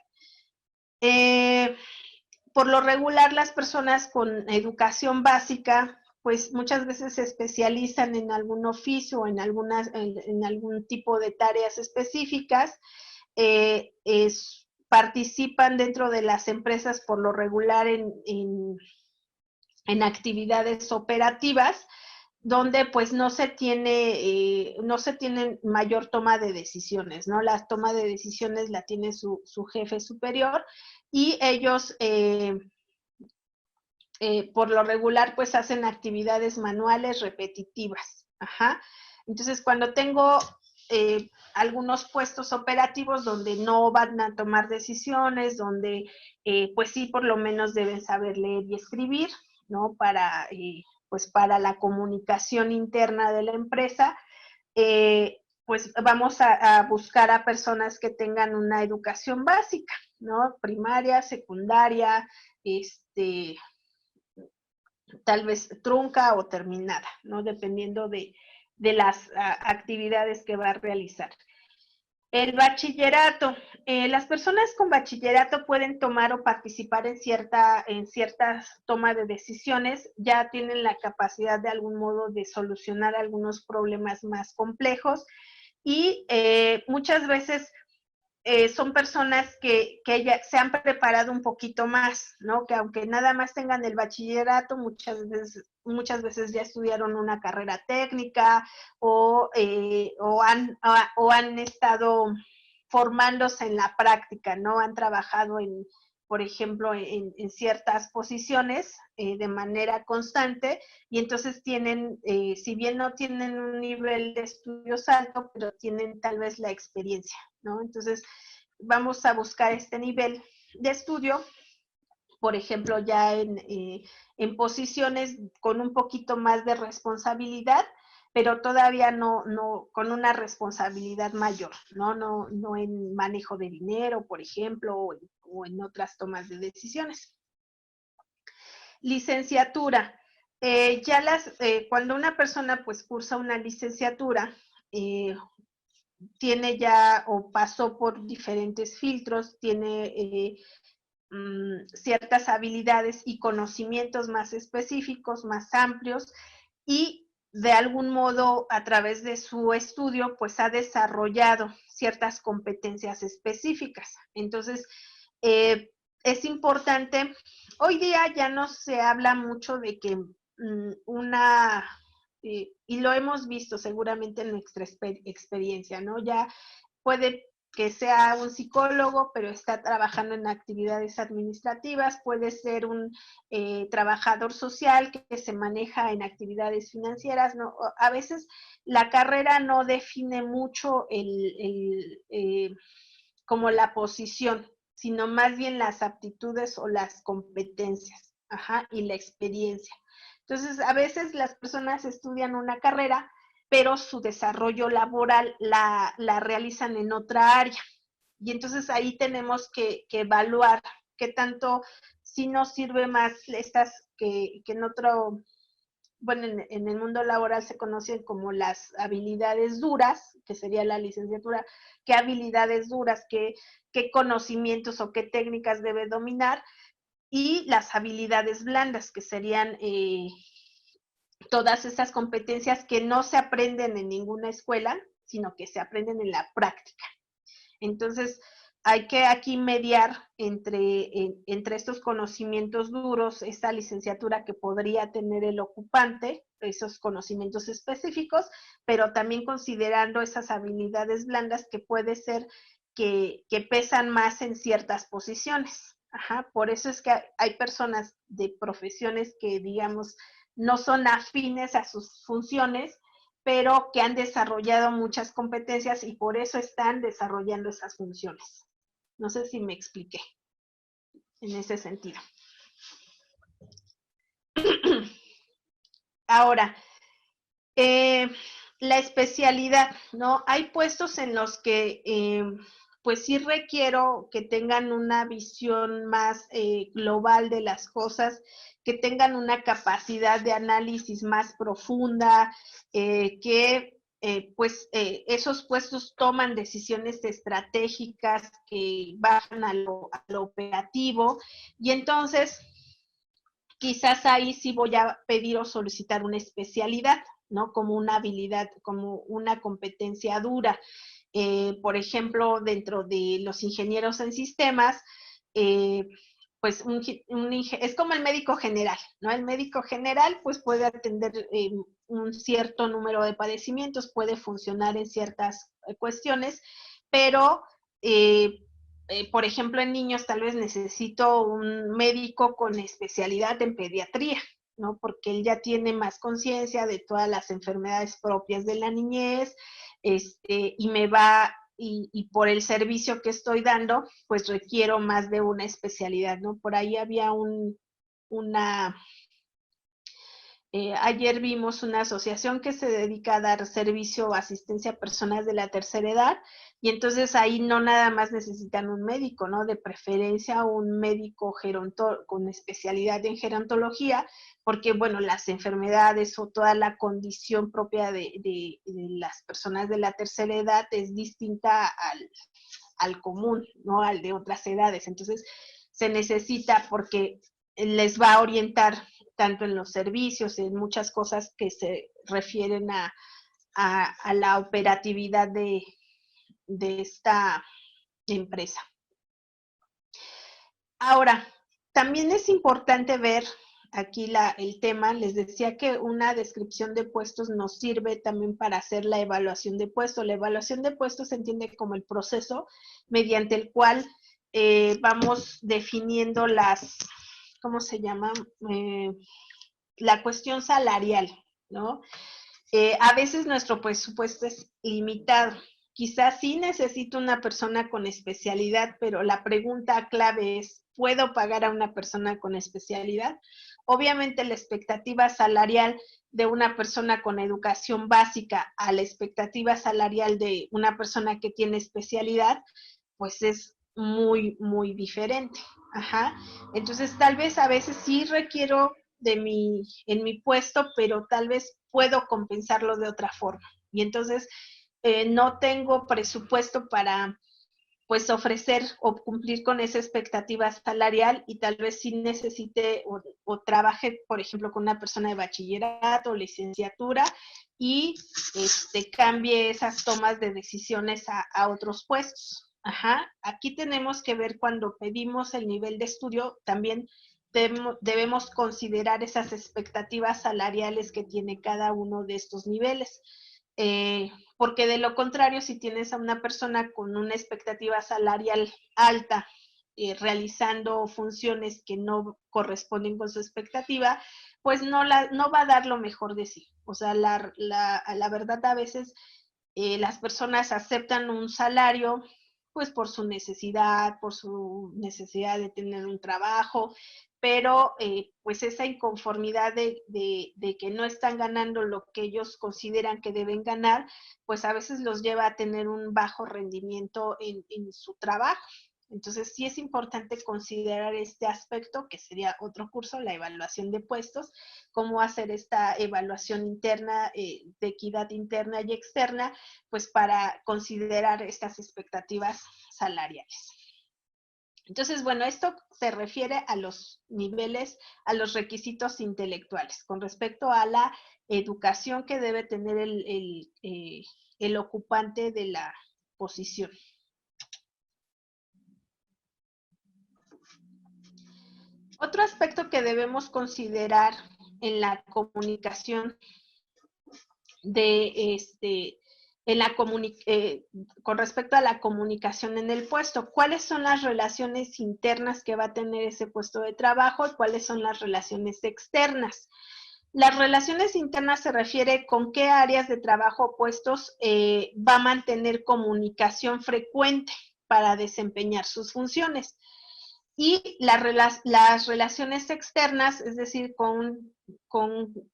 [SPEAKER 2] Por lo regular, las personas con educación básica, pues muchas veces se especializan en algún oficio o en algún tipo de tareas específicas, participan dentro de las empresas por lo regular en actividades operativas, donde pues no se tiene mayor toma de decisiones, ¿no? La toma de decisiones la tiene su jefe superior y ellos por lo regular pues hacen actividades manuales repetitivas. Ajá. Entonces cuando tengo algunos puestos operativos donde no van a tomar decisiones, donde pues sí por lo menos deben saber leer y escribir, ¿no? Pues para la comunicación interna de la empresa, pues vamos a buscar a personas que tengan una educación básica, ¿no? Primaria, secundaria, tal vez trunca o terminada, ¿no? Dependiendo de las actividades que va a realizar. El bachillerato. Las personas con bachillerato pueden tomar o participar en ciertas tomas de decisiones, ya tienen la capacidad de algún modo de solucionar algunos problemas más complejos y muchas veces son personas que ya se han preparado un poquito más, ¿no? Que aunque nada más tengan el bachillerato, muchas veces ya estudiaron una carrera técnica o han estado formándose en la práctica, ¿no? Han trabajado por ejemplo, en ciertas posiciones de manera constante y entonces tienen, si bien no tienen un nivel de estudios alto, pero tienen tal vez la experiencia, ¿no? Entonces, vamos a buscar este nivel de estudio, por ejemplo, ya en posiciones con un poquito más de responsabilidad, pero todavía no con una responsabilidad mayor, no en manejo de dinero, por ejemplo, o en otras tomas de decisiones. Licenciatura. Cuando una persona pues cursa una licenciatura, tiene ya o pasó por diferentes filtros, tiene ciertas habilidades y conocimientos más específicos, más amplios y de algún modo a través de su estudio pues ha desarrollado ciertas competencias específicas. Entonces, es importante, hoy día ya no se habla mucho de que y lo hemos visto seguramente en nuestra experiencia, ¿no? Ya puede que sea un psicólogo, pero está trabajando en actividades administrativas, puede ser un trabajador social que se maneja en actividades financieras, ¿no? A veces la carrera no define mucho como la posición, sino más bien las aptitudes o las competencias, ajá, y la experiencia. Entonces, a veces las personas estudian una carrera, pero su desarrollo laboral la realizan en otra área. Y entonces ahí tenemos que evaluar qué tanto si nos sirve más estas que en otro, bueno, en el mundo laboral se conocen como las habilidades duras, que sería la licenciatura, qué habilidades duras, qué conocimientos o qué técnicas debe dominar, y las habilidades blandas, que serían todas estas competencias que no se aprenden en ninguna escuela, sino que se aprenden en la práctica. Entonces, hay que aquí mediar entre estos conocimientos duros, esta licenciatura que podría tener el ocupante, esos conocimientos específicos, pero también considerando esas habilidades blandas que puede ser que pesan más en ciertas posiciones. Ajá, por eso es que hay personas de profesiones que, digamos, no son afines a sus funciones, pero que han desarrollado muchas competencias y por eso están desarrollando esas funciones. No sé si me expliqué en ese sentido. Ahora, la especialidad, ¿no? Hay puestos en los que pues sí requiero que tengan una visión más global de las cosas, que tengan una capacidad de análisis más profunda, que esos puestos toman decisiones estratégicas que bajan a lo operativo, y entonces quizás ahí sí voy a pedir o solicitar una especialidad, ¿no? Como una habilidad, como una competencia dura. Por ejemplo, dentro de los ingenieros en sistemas, pues es como el médico general, ¿no? El médico general pues puede atender un cierto número de padecimientos, puede funcionar en ciertas cuestiones, pero por ejemplo, en niños tal vez necesito un médico con especialidad en pediatría, ¿no? Porque él ya tiene más conciencia de todas las enfermedades propias de la niñez, y me va, y por el servicio que estoy dando, pues requiero más de una especialidad, ¿no? Por ahí había ayer vimos una asociación que se dedica a dar servicio o asistencia a personas de la tercera edad, y entonces ahí no nada más necesitan un médico, ¿no? De preferencia un médico con especialidad en gerontología, porque, bueno, las enfermedades o toda la condición propia de las personas de la tercera edad es distinta al común, ¿no? Al de otras edades. Entonces, se necesita porque les va a orientar tanto en los servicios, en muchas cosas que se refieren a la operatividad de esta empresa. Ahora, también es importante ver aquí el tema, les decía que una descripción de puestos nos sirve también para hacer la evaluación de puestos. La evaluación de puestos se entiende como el proceso mediante el cual vamos definiendo ¿cómo se llama? La cuestión salarial, ¿no? A veces nuestro presupuesto es limitado. Quizás sí necesito una persona con especialidad, pero la pregunta clave es, ¿puedo pagar a una persona con especialidad? Obviamente la expectativa salarial de una persona con educación básica a la expectativa salarial de una persona que tiene especialidad, pues es muy, muy diferente. Ajá. Entonces, tal vez a veces sí requiero en mi puesto, pero tal vez puedo compensarlo de otra forma. Y entonces no tengo presupuesto para pues ofrecer o cumplir con esa expectativa salarial, y tal vez sí necesite o trabaje, por ejemplo, con una persona de bachillerato o licenciatura y cambie esas tomas de decisiones a otros puestos. Ajá. Aquí tenemos que ver cuando pedimos el nivel de estudio, también debemos considerar esas expectativas salariales que tiene cada uno de estos niveles. Porque de lo contrario, si tienes a una persona con una expectativa salarial alta, realizando funciones que no corresponden con su expectativa, pues no va a dar lo mejor de sí. O sea, la verdad, a veces las personas aceptan un salario pues por su necesidad de tener un trabajo, pero pues esa inconformidad de que no están ganando lo que ellos consideran que deben ganar, pues a veces los lleva a tener un bajo rendimiento en su trabajo. Entonces sí es importante considerar este aspecto, que sería otro curso, la evaluación de puestos, cómo hacer esta evaluación interna, de equidad interna y externa, pues para considerar estas expectativas salariales. Entonces, bueno, esto se refiere a los niveles, a los requisitos intelectuales, con respecto a la educación que debe tener el ocupante de la posición. Otro aspecto que debemos considerar en la comunicación con respecto a la comunicación en el puesto, ¿cuáles son las relaciones internas que va a tener ese puesto de trabajo y cuáles son las relaciones externas? Las relaciones internas se refiere con qué áreas de trabajo o puestos va a mantener comunicación frecuente para desempeñar sus funciones. Y las relaciones externas, es decir, con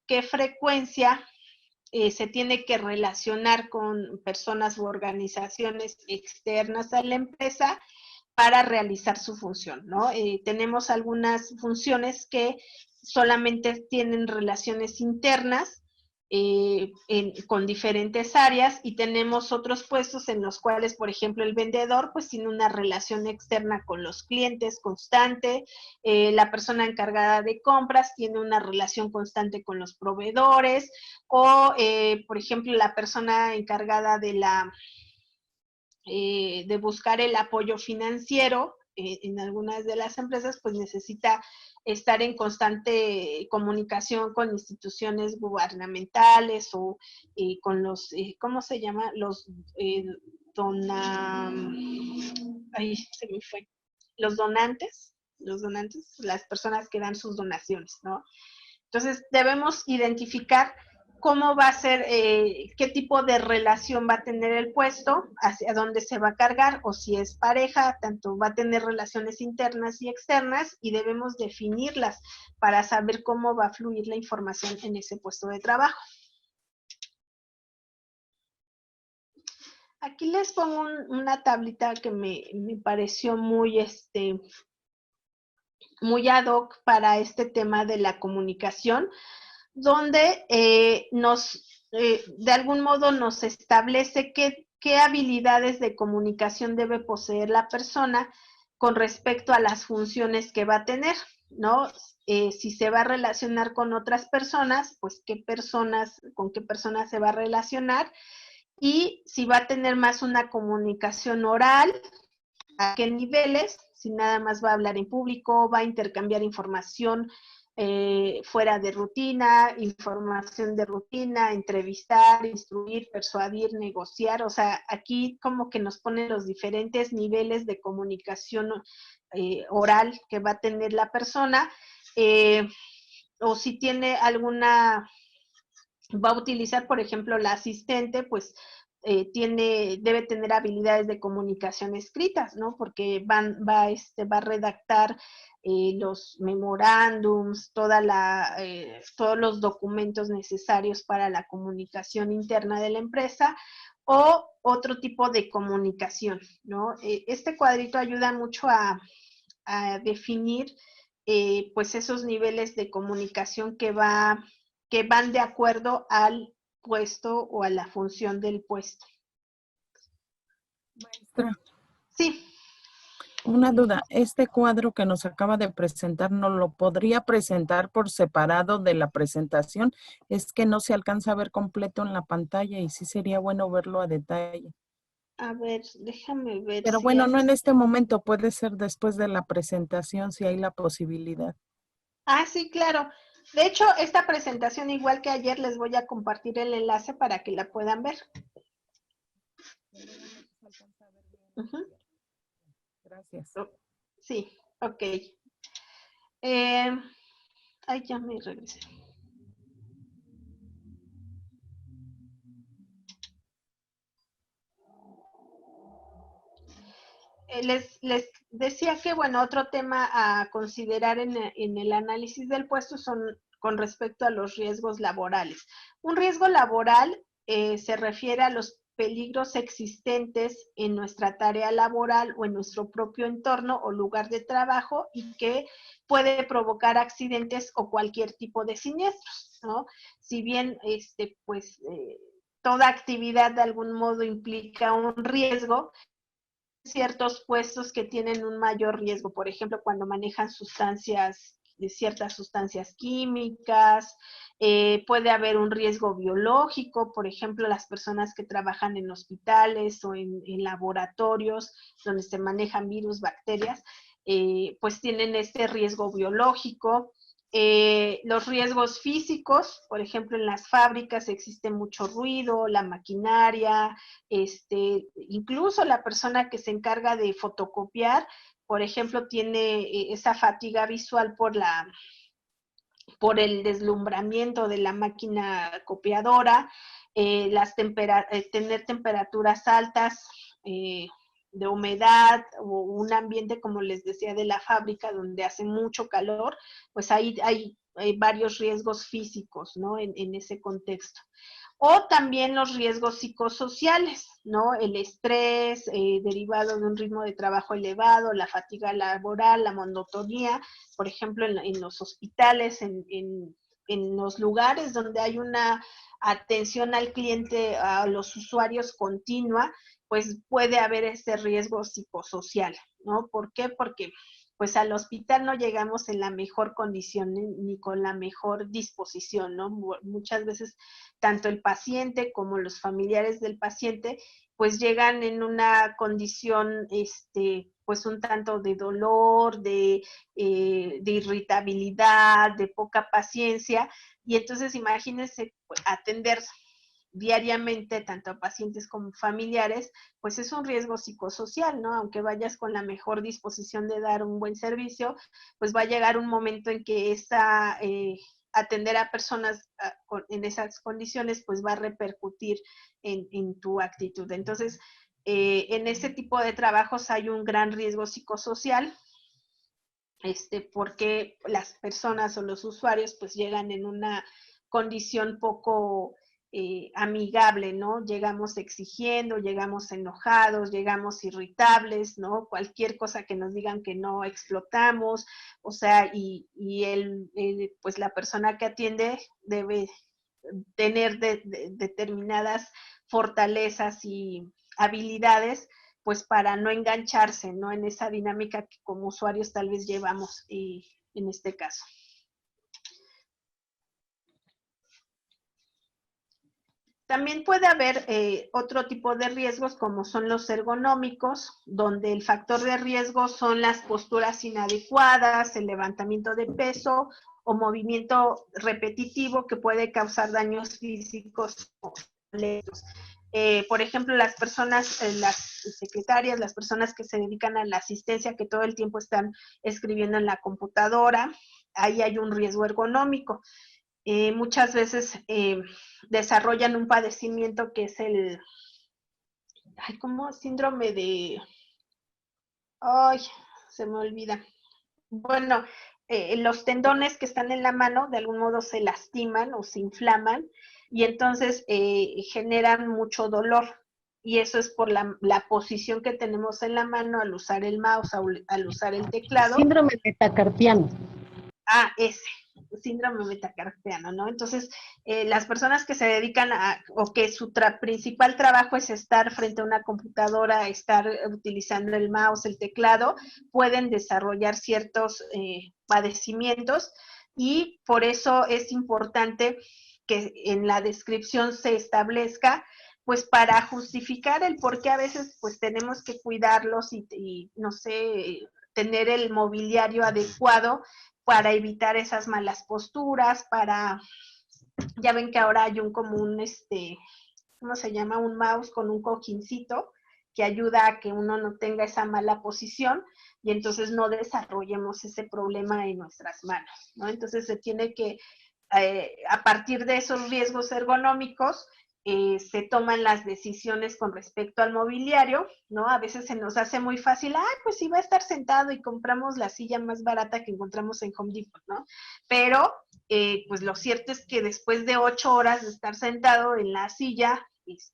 [SPEAKER 2] qué frecuencia se tiene que relacionar con personas u organizaciones externas a la empresa para realizar su función, ¿no? Tenemos algunas funciones que solamente tienen relaciones internas con diferentes áreas, y tenemos otros puestos en los cuales, por ejemplo, el vendedor pues tiene una relación externa con los clientes constante, la persona encargada de compras tiene una relación constante con los proveedores, o por ejemplo la persona encargada de buscar el apoyo financiero en algunas de las empresas, pues necesita estar en constante comunicación con instituciones gubernamentales o con los, ¿cómo se llama? Ahí se me fue. Los donantes, las personas que dan sus donaciones, ¿no? Entonces debemos identificar cómo va a ser, qué tipo de relación va a tener el puesto, hacia dónde se va a cargar, o si es pareja, tanto va a tener relaciones internas y externas, y debemos definirlas para saber cómo va a fluir la información en ese puesto de trabajo. Aquí les pongo una tablita que me pareció muy ad hoc para este tema de la comunicación, donde de algún modo nos establece qué habilidades de comunicación debe poseer la persona con respecto a las funciones que va a tener, ¿no? Si se va a relacionar con otras personas, pues con qué personas se va a relacionar, y si va a tener más una comunicación oral, a qué niveles, si nada más va a hablar en público, va a intercambiar información fuera de rutina, información de rutina, entrevistar, instruir, persuadir, negociar. O sea, aquí como que nos ponen los diferentes niveles de comunicación oral que va a tener la persona, o si tiene va a utilizar, por ejemplo, la asistente, pues debe tener habilidades de comunicación escritas, ¿no? Porque va a redactar los memorándums, todos los documentos necesarios para la comunicación interna de la empresa, o otro tipo de comunicación, ¿no? Este cuadrito ayuda mucho a definir pues esos niveles de comunicación que van de acuerdo al puesto o a la función del puesto.
[SPEAKER 7] Maestra,
[SPEAKER 2] Sí.
[SPEAKER 7] una duda. Este cuadro que nos acaba de presentar, ¿no lo podría presentar por separado de la presentación? Es que no se alcanza a ver completo en la pantalla y sí sería bueno verlo a detalle.
[SPEAKER 2] A ver, déjame ver.
[SPEAKER 7] Pero bueno, no en este momento, puede ser después de la presentación si hay la posibilidad.
[SPEAKER 2] Ah, sí, claro. De hecho, esta presentación, igual que ayer, les voy a compartir el enlace para que la puedan ver. Uh-huh.
[SPEAKER 7] Gracias.
[SPEAKER 2] Sí, ok. Ay, ya me regresé. les decía que, bueno, otro tema a considerar en el análisis del puesto son con respecto a los riesgos laborales. Un riesgo laboral se refiere a los peligros existentes en nuestra tarea laboral o en nuestro propio entorno o lugar de trabajo y que puede provocar accidentes o cualquier tipo de siniestros, ¿no? Si bien, toda actividad de algún modo implica un riesgo, ciertos puestos que tienen un mayor riesgo, por ejemplo, cuando manejan ciertas sustancias químicas, puede haber un riesgo biológico, por ejemplo, las personas que trabajan en hospitales o en laboratorios donde se manejan virus, bacterias, pues tienen este riesgo biológico. Los riesgos físicos, por ejemplo, en las fábricas existe mucho ruido, la maquinaria, incluso la persona que se encarga de fotocopiar, por ejemplo, tiene esa fatiga visual por el deslumbramiento de la máquina copiadora, tener temperaturas altas, de humedad o un ambiente, como les decía, de la fábrica donde hace mucho calor, pues ahí hay varios riesgos físicos, ¿no? En ese contexto. O también los riesgos psicosociales, ¿no? El estrés derivado de un ritmo de trabajo elevado, la fatiga laboral, la monotonía, por ejemplo, en los hospitales, en los lugares donde hay una atención al cliente, a los usuarios continua, pues puede haber ese riesgo psicosocial, ¿no? ¿Por qué? Porque pues al hospital no llegamos en la mejor condición ni con la mejor disposición, ¿no? Muchas veces tanto el paciente como los familiares del paciente pues llegan en una condición pues un tanto de dolor, de irritabilidad, de poca paciencia, y entonces imagínense atender diariamente tanto a pacientes como familiares, pues es un riesgo psicosocial, ¿no? Aunque vayas con la mejor disposición de dar un buen servicio, pues va a llegar un momento en que atender a personas en esas condiciones, pues va a repercutir en tu actitud. Entonces, en ese tipo de trabajos hay un gran riesgo psicosocial, porque las personas o los usuarios pues llegan en una condición poco amigable, ¿no? Llegamos exigiendo, llegamos enojados, llegamos irritables, ¿no? Cualquier cosa que nos digan que no explotamos, o sea, y pues la persona que atiende debe tener determinadas fortalezas y habilidades, pues para no engancharse, ¿no? En esa dinámica que como usuarios tal vez llevamos en este caso. También puede haber otro tipo de riesgos como son los ergonómicos, donde el factor de riesgo son las posturas inadecuadas, el levantamiento de peso o movimiento repetitivo que puede causar daños físicos o lentos. Por ejemplo, las personas, las secretarias, las personas que se dedican a la asistencia, que todo el tiempo están escribiendo en la computadora, ahí hay un riesgo ergonómico. Muchas veces desarrollan un padecimiento que es ¿cómo? Síndrome de, se me olvida. Bueno, los tendones que están en la mano de algún modo se lastiman o se inflaman y entonces generan mucho dolor. Y eso es por la posición que tenemos en la mano al usar el mouse, al usar el teclado.
[SPEAKER 8] Síndrome metacarpiano.
[SPEAKER 2] Ese, síndrome metacarpiano, ¿no? Entonces, las personas que se dedican o que su principal trabajo es estar frente a una computadora, estar utilizando el mouse, el teclado, pueden desarrollar ciertos padecimientos y por eso es importante que en la descripción se establezca, pues para justificar el por qué a veces pues tenemos que cuidarlos y no sé, tener el mobiliario adecuado para evitar esas malas posturas, ya ven que ahora hay como un, ¿cómo se llama? Un mouse con un cojincito que ayuda a que uno no tenga esa mala posición y entonces no desarrollemos ese problema en nuestras manos, ¿no? Entonces se tiene que, a partir de esos riesgos ergonómicos, se toman las decisiones con respecto al mobiliario, ¿no? A veces se nos hace muy fácil, pues sí va a estar sentado y compramos la silla más barata que encontramos en Home Depot, ¿no? Pero, pues lo cierto es que después de 8 horas de estar sentado en la silla,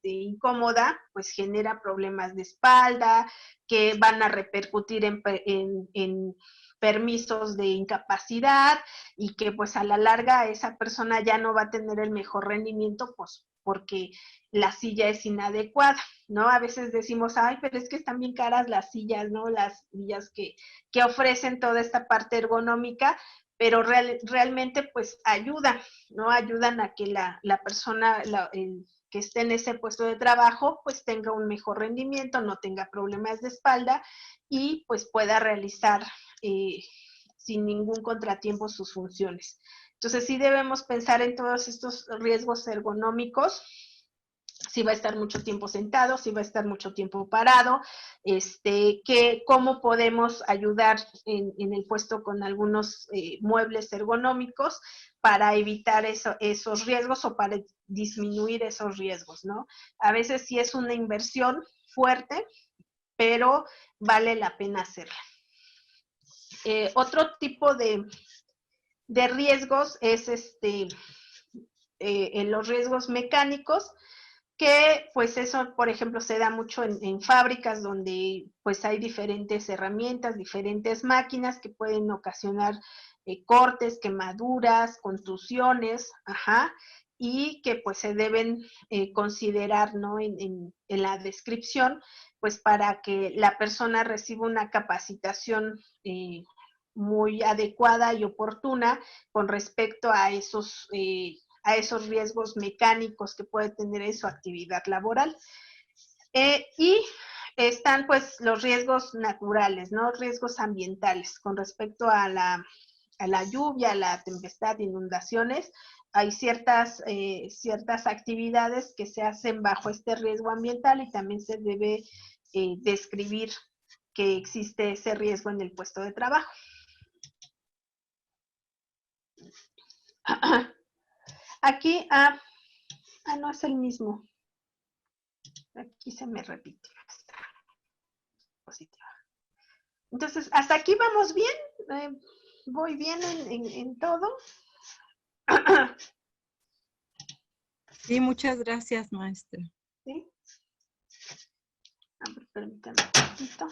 [SPEAKER 2] incómoda, pues genera problemas de espalda, que van a repercutir en permisos de incapacidad y que pues a la larga esa persona ya no va a tener el mejor rendimiento, pues porque la silla es inadecuada, ¿no? A veces decimos, pero es que están bien caras las sillas, ¿no? Las sillas que ofrecen toda esta parte ergonómica, pero realmente pues ayudan, ¿no? Ayudan a que la persona que esté en ese puesto de trabajo pues tenga un mejor rendimiento, no tenga problemas de espalda y pues pueda realizar sin ningún contratiempo sus funciones. Entonces sí debemos pensar en todos estos riesgos ergonómicos, si va a estar mucho tiempo sentado, si va a estar mucho tiempo parado, cómo podemos ayudar en el puesto con algunos muebles ergonómicos para evitar esos riesgos o para disminuir esos riesgos, ¿no? A veces sí es una inversión fuerte, pero vale la pena hacerla. Otro tipo de riesgos es en los riesgos mecánicos, que pues eso, por ejemplo, se da mucho en fábricas donde pues hay diferentes herramientas, diferentes máquinas que pueden ocasionar cortes, quemaduras, contusiones, y que pues se deben considerar, ¿no? En la descripción, pues para que la persona reciba una capacitación muy adecuada y oportuna con respecto a esos riesgos mecánicos que puede tener en su actividad laboral. Y están pues los riesgos naturales, ¿no? Riesgos ambientales con respecto a la lluvia, a la tempestad, inundaciones. Hay ciertas actividades que se hacen bajo este riesgo ambiental y también se debe describir que existe ese riesgo en el puesto de trabajo. Aquí, no es el mismo. Aquí se me repite esta positiva. Entonces, hasta aquí vamos bien. Voy bien en todo.
[SPEAKER 4] Sí, muchas gracias, maestra.
[SPEAKER 2] ¿Sí? A ver, permítame un poquito.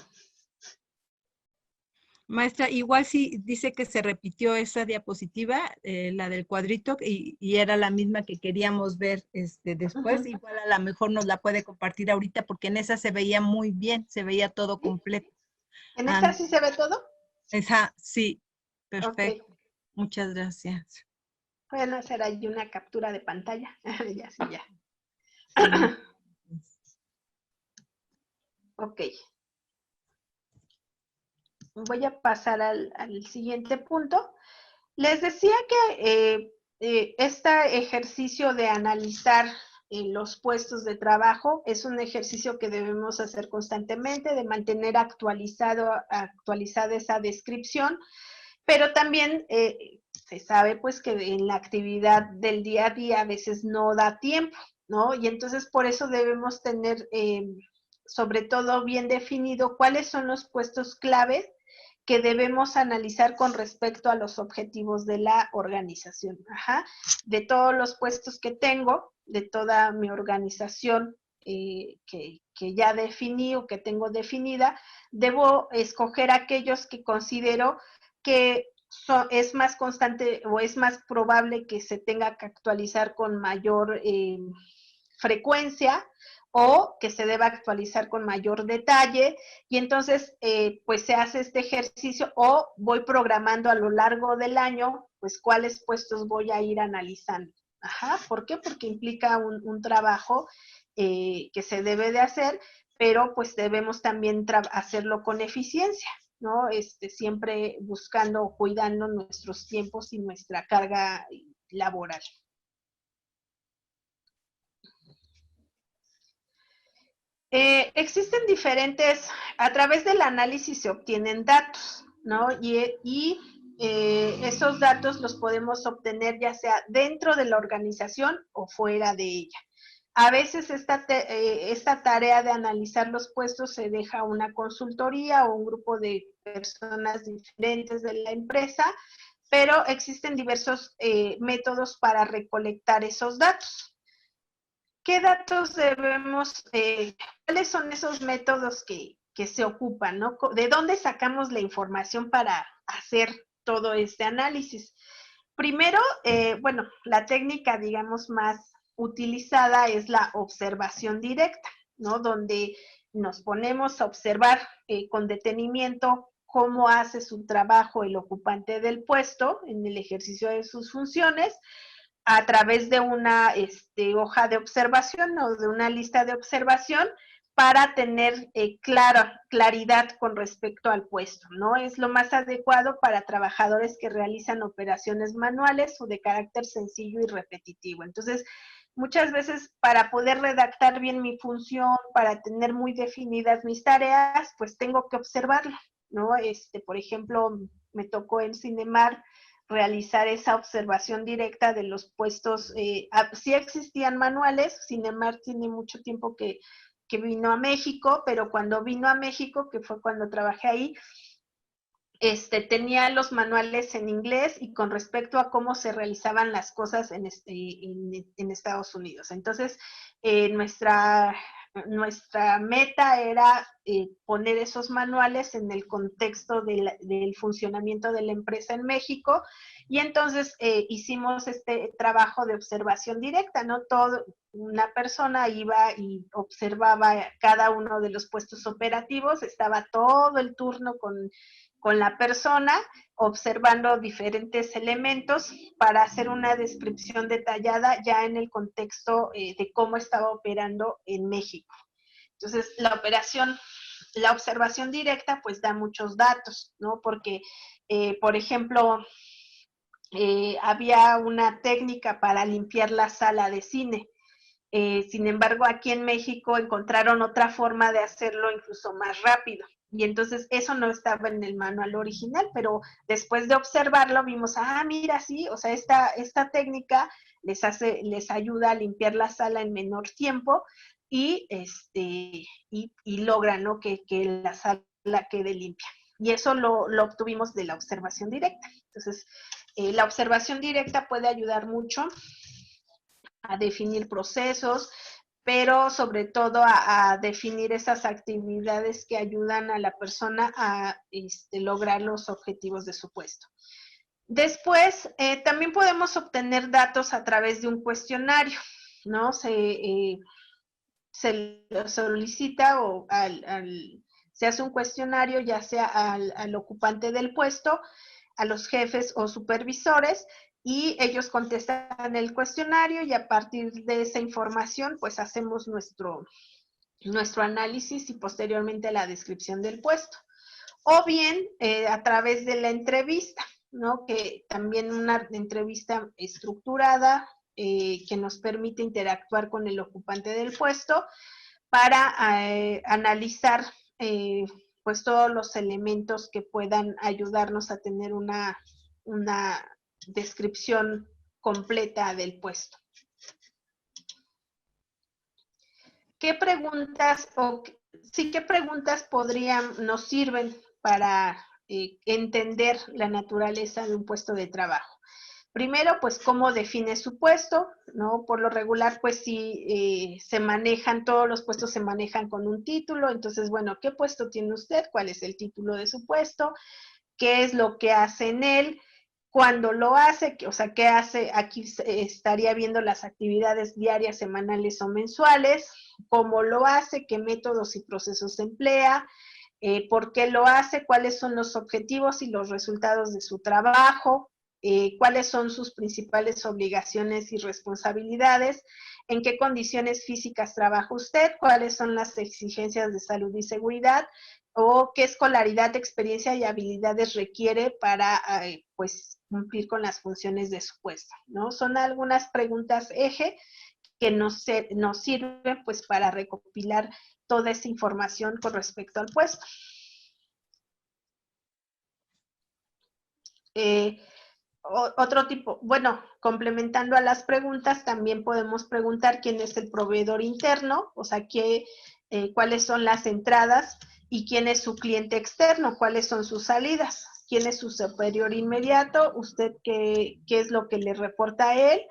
[SPEAKER 4] Maestra, igual sí dice que se repitió esa diapositiva, la del cuadrito, y era la misma que queríamos ver después. Igual a lo mejor nos la puede compartir ahorita, porque en esa se veía muy bien, se veía todo completo.
[SPEAKER 2] ¿En esta sí se ve todo?
[SPEAKER 4] Esa, sí, perfecto.
[SPEAKER 2] Okay.
[SPEAKER 4] Muchas gracias.
[SPEAKER 2] Pueden hacer ahí una captura de pantalla. Ya, sí, ya. Ok. Voy a pasar al siguiente punto. Les decía que este ejercicio de analizar los puestos de trabajo es un ejercicio que debemos hacer constantemente, de mantener actualizada esa descripción, pero también se sabe pues que en la actividad del día a día a veces no da tiempo, ¿no? Y entonces por eso debemos tener sobre todo bien definido cuáles son los puestos claves que debemos analizar con respecto a los objetivos de la organización. De todos los puestos que tengo, de toda mi organización que ya definí o que tengo definida, debo escoger aquellos que considero que es más constante o es más probable que se tenga que actualizar con mayor frecuencia o que se deba actualizar con mayor detalle, y entonces pues se hace este ejercicio o voy programando a lo largo del año pues cuáles puestos voy a ir analizando. ¿Por qué? Porque implica un trabajo que se debe de hacer, pero pues debemos también hacerlo con eficiencia, ¿no? Siempre buscando o cuidando nuestros tiempos y nuestra carga laboral. Existen a través del análisis se obtienen datos, ¿no? Y esos datos los podemos obtener ya sea dentro de la organización o fuera de ella. A veces esta tarea de analizar los puestos se deja a una consultoría o un grupo de personas diferentes de la empresa, pero existen diversos métodos para recolectar esos datos. ¿Qué datos debemos, cuáles son esos métodos que se ocupan, ¿no? ¿De dónde sacamos la información para hacer todo este análisis? Primero, bueno, la técnica, digamos, más utilizada es la observación directa, ¿no? Donde nos ponemos a observar con detenimiento cómo hace su trabajo el ocupante del puesto en el ejercicio de sus funciones a través de una hoja de observación o de una lista de observación para tener claridad con respecto al puesto, ¿no? Es lo más adecuado para trabajadores que realizan operaciones manuales o de carácter sencillo y repetitivo. Entonces, muchas veces para poder redactar bien mi función, para tener muy definidas mis tareas, pues tengo que observarlo, ¿no? Por ejemplo, me tocó en Cinemar realizar esa observación directa de los puestos. Sí existían manuales, Cinemar tiene mucho tiempo que vino a México, pero cuando vino a México, que fue cuando trabajé ahí, tenía los manuales en inglés y con respecto a cómo se realizaban las cosas en Estados Unidos. Entonces, nuestra meta era poner esos manuales en el contexto del funcionamiento de la empresa en México, y entonces hicimos este trabajo de observación directa, ¿no? Una persona iba y observaba cada uno de los puestos operativos, estaba todo el turno con la persona, observando diferentes elementos para hacer una descripción detallada ya en el contexto de cómo estaba operando en México. Entonces, la observación directa, pues da muchos datos, ¿no? Porque, por ejemplo, había una técnica para limpiar la sala de cine. Sin embargo, aquí en México encontraron otra forma de hacerlo incluso más rápido. Y entonces eso no estaba en el manual original, pero después de observarlo vimos, mira, sí, o sea, esta técnica les ayuda a limpiar la sala en menor tiempo y logran, ¿no? que la sala quede limpia. Y eso lo obtuvimos de la observación directa. Entonces, la observación directa puede ayudar mucho a definir procesos, pero sobre todo a definir esas actividades que ayudan a la persona a lograr los objetivos de su puesto. Después, también podemos obtener datos a través de un cuestionario, ¿no? Se solicita o se hace un cuestionario, ya sea al ocupante del puesto, a los jefes o supervisores, y ellos contestan el cuestionario y a partir de esa información pues hacemos nuestro análisis y posteriormente la descripción del puesto. O bien a través de la entrevista, ¿no? Que también una entrevista estructurada que nos permite interactuar con el ocupante del puesto para analizar pues todos los elementos que puedan ayudarnos a tener una descripción completa del puesto. ¿Qué preguntas nos sirven para entender la naturaleza de un puesto de trabajo? Primero, pues, ¿cómo define su puesto? ¿No? Por lo regular, pues, sí todos los puestos se manejan con un título. Entonces, bueno, ¿qué puesto tiene usted? ¿Cuál es el título de su puesto? ¿Qué es lo que hace en él? ¿Cuándo lo hace? O sea, ¿qué hace? Aquí estaría viendo las actividades diarias, semanales o mensuales. ¿Cómo lo hace? ¿Qué métodos y procesos emplea? ¿Por qué lo hace? ¿Cuáles son los objetivos y los resultados de su trabajo? ¿Cuáles son sus principales obligaciones y responsabilidades? ¿En qué condiciones físicas trabaja usted? ¿Cuáles son las exigencias de salud y seguridad? ¿O qué escolaridad, experiencia y habilidades requiere para pues, cumplir con las funciones de su puesto, ¿no? Son algunas preguntas eje que nos sirven pues, para recopilar toda esa información con respecto al puesto. otro tipo, bueno, complementando a las preguntas, también podemos preguntar quién es el proveedor interno, o sea, cuáles son las entradas y quién es su cliente externo, cuáles son sus salidas, quién es su superior inmediato, usted qué es lo que le reporta a él,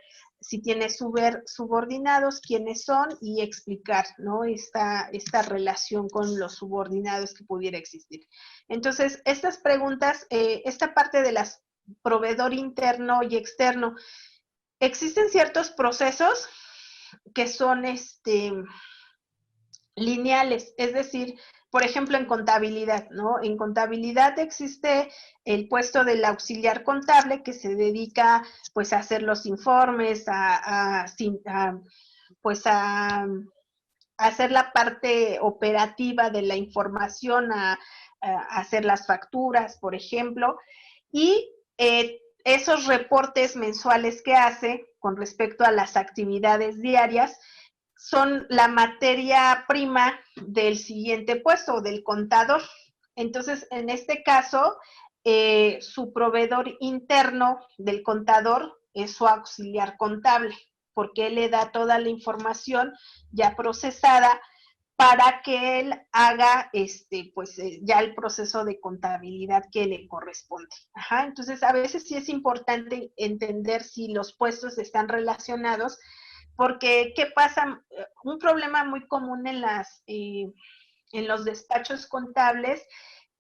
[SPEAKER 2] si tiene subordinados, quiénes son y explicar, ¿no? Esta relación con los subordinados que pudiera existir. Entonces, estas preguntas, esta parte de las proveedor interno y externo, existen ciertos procesos que son lineales, es decir, por ejemplo, en contabilidad, ¿no? En contabilidad existe el puesto del auxiliar contable que se dedica, pues, a hacer los informes, pues, a hacer la parte operativa de la información, a hacer las facturas, por ejemplo, y esos reportes mensuales que hace con respecto a las actividades diarias son la materia prima del siguiente puesto, del contador. Entonces, en este caso, su proveedor interno del contador es su auxiliar contable, porque él le da toda la información ya procesada para que él haga pues ya el proceso de contabilidad que le corresponde. Ajá, entonces, a veces sí es importante entender si los puestos están relacionados, porque ¿qué pasa? Un problema muy común en los despachos contables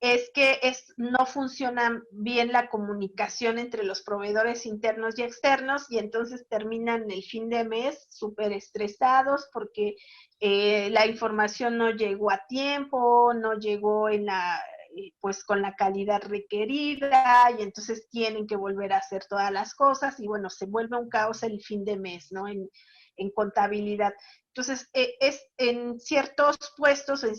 [SPEAKER 2] es que no funciona bien la comunicación entre los proveedores internos y externos, y entonces terminan el fin de mes súper estresados porque la información no llegó a tiempo, no llegó pues con la calidad requerida, y entonces tienen que volver a hacer todas las cosas, y bueno, se vuelve un caos el fin de mes, ¿no? En contabilidad. Entonces, en ciertos puestos, en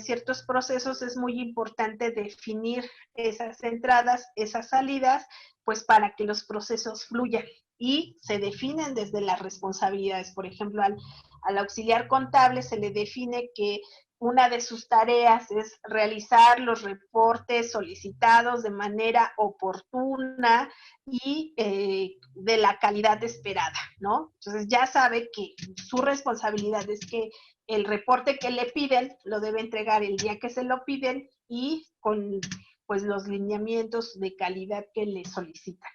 [SPEAKER 2] ciertos procesos, es muy importante definir esas entradas, esas salidas, pues para que los procesos fluyan y se definen desde las responsabilidades. Por ejemplo, al auxiliar contable se le define que una de sus tareas es realizar los reportes solicitados de manera oportuna y de la calidad esperada, ¿no? Entonces ya sabe que su responsabilidad es que el reporte que le piden lo debe entregar el día que se lo piden y con, pues, los lineamientos de calidad que le solicitan.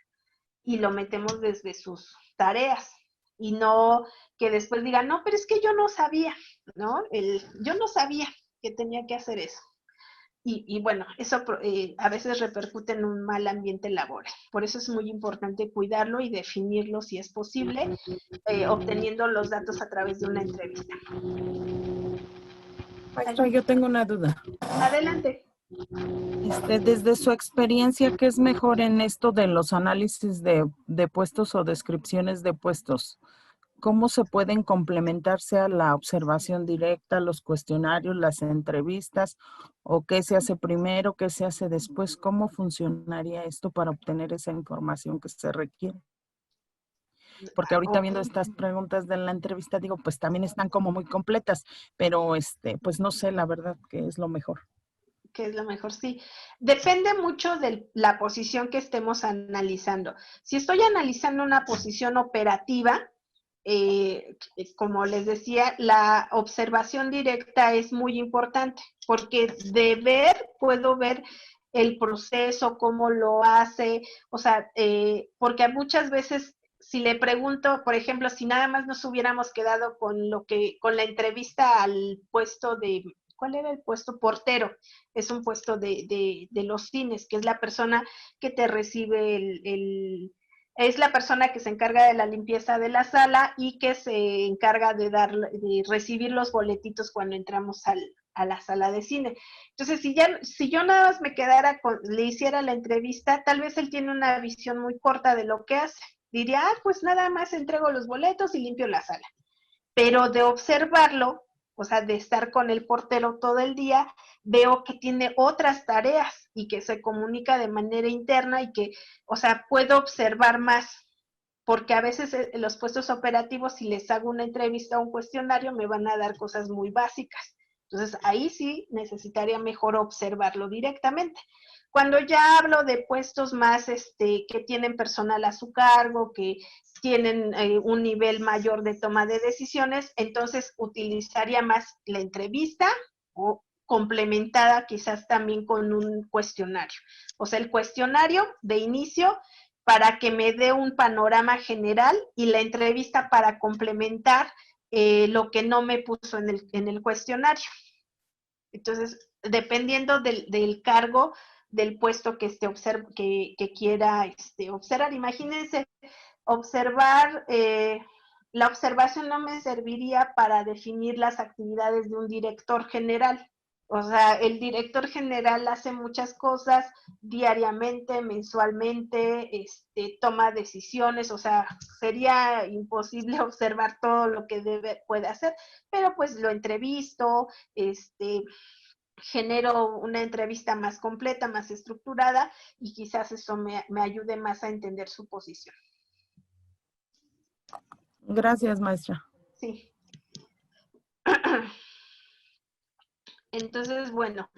[SPEAKER 2] Y lo metemos desde sus tareas. Y no que después digan, no, pero es que yo no sabía, ¿no? Yo no sabía que tenía que hacer eso. Y bueno, eso a veces repercute en un mal ambiente laboral. Por eso es muy importante cuidarlo y definirlo si es posible, obteniendo los datos a través de una entrevista.
[SPEAKER 7] Maestra, yo tengo una duda.
[SPEAKER 2] Adelante.
[SPEAKER 7] Desde su experiencia, ¿qué es mejor en esto de los análisis de puestos o descripciones de puestos? ¿Cómo se pueden complementarse a la observación directa, los cuestionarios, las entrevistas? ¿O qué se hace primero, qué se hace después? ¿Cómo funcionaría esto para obtener esa información que se requiere? Porque ahorita viendo estas preguntas de la entrevista, digo, pues también están como muy completas, pero pues no sé la verdad qué es lo mejor.
[SPEAKER 2] ¿Qué es lo mejor? Sí. Depende mucho de la posición que estemos analizando. Si estoy analizando una posición operativa, como les decía, la observación directa es muy importante, porque puedo ver el proceso, cómo lo hace, o sea, porque muchas veces, si le pregunto, por ejemplo, si nada más nos hubiéramos quedado con la entrevista al puesto ¿cuál era el puesto? Portero. Es un puesto de los cines, que es la persona que te recibe es la persona que se encarga de la limpieza de la sala y que se encarga de recibir los boletitos cuando entramos a la sala de cine. Entonces, si yo nada más me quedara le hiciera la entrevista, tal vez él tiene una visión muy corta de lo que hace. Diría, pues nada más entrego los boletos y limpio la sala. Pero de observarlo, o sea, de estar con el portero todo el día, veo que tiene otras tareas y que se comunica de manera interna y que, o sea, puedo observar más, porque a veces en los puestos operativos, si les hago una entrevista o un cuestionario, me van a dar cosas muy básicas. Entonces, ahí sí necesitaría mejor observarlo directamente. Cuando ya hablo de puestos más que tienen personal a su cargo, que tienen un nivel mayor de toma de decisiones, entonces utilizaría más la entrevista o complementada quizás también con un cuestionario. O sea, el cuestionario de inicio para que me dé un panorama general y la entrevista para complementar lo que no me puso en el cuestionario. Entonces, dependiendo del cargo, del puesto que que quiera observar. Imagínense, observar, la observación no me serviría para definir las actividades de un director general. O sea, el director general hace muchas cosas diariamente, mensualmente, toma decisiones, o sea, sería imposible observar todo lo que puede hacer, pero pues lo entrevisto, genero una entrevista más completa, más estructurada, y quizás eso me ayude más a entender su posición.
[SPEAKER 7] Gracias, maestra.
[SPEAKER 2] Sí. Entonces, bueno,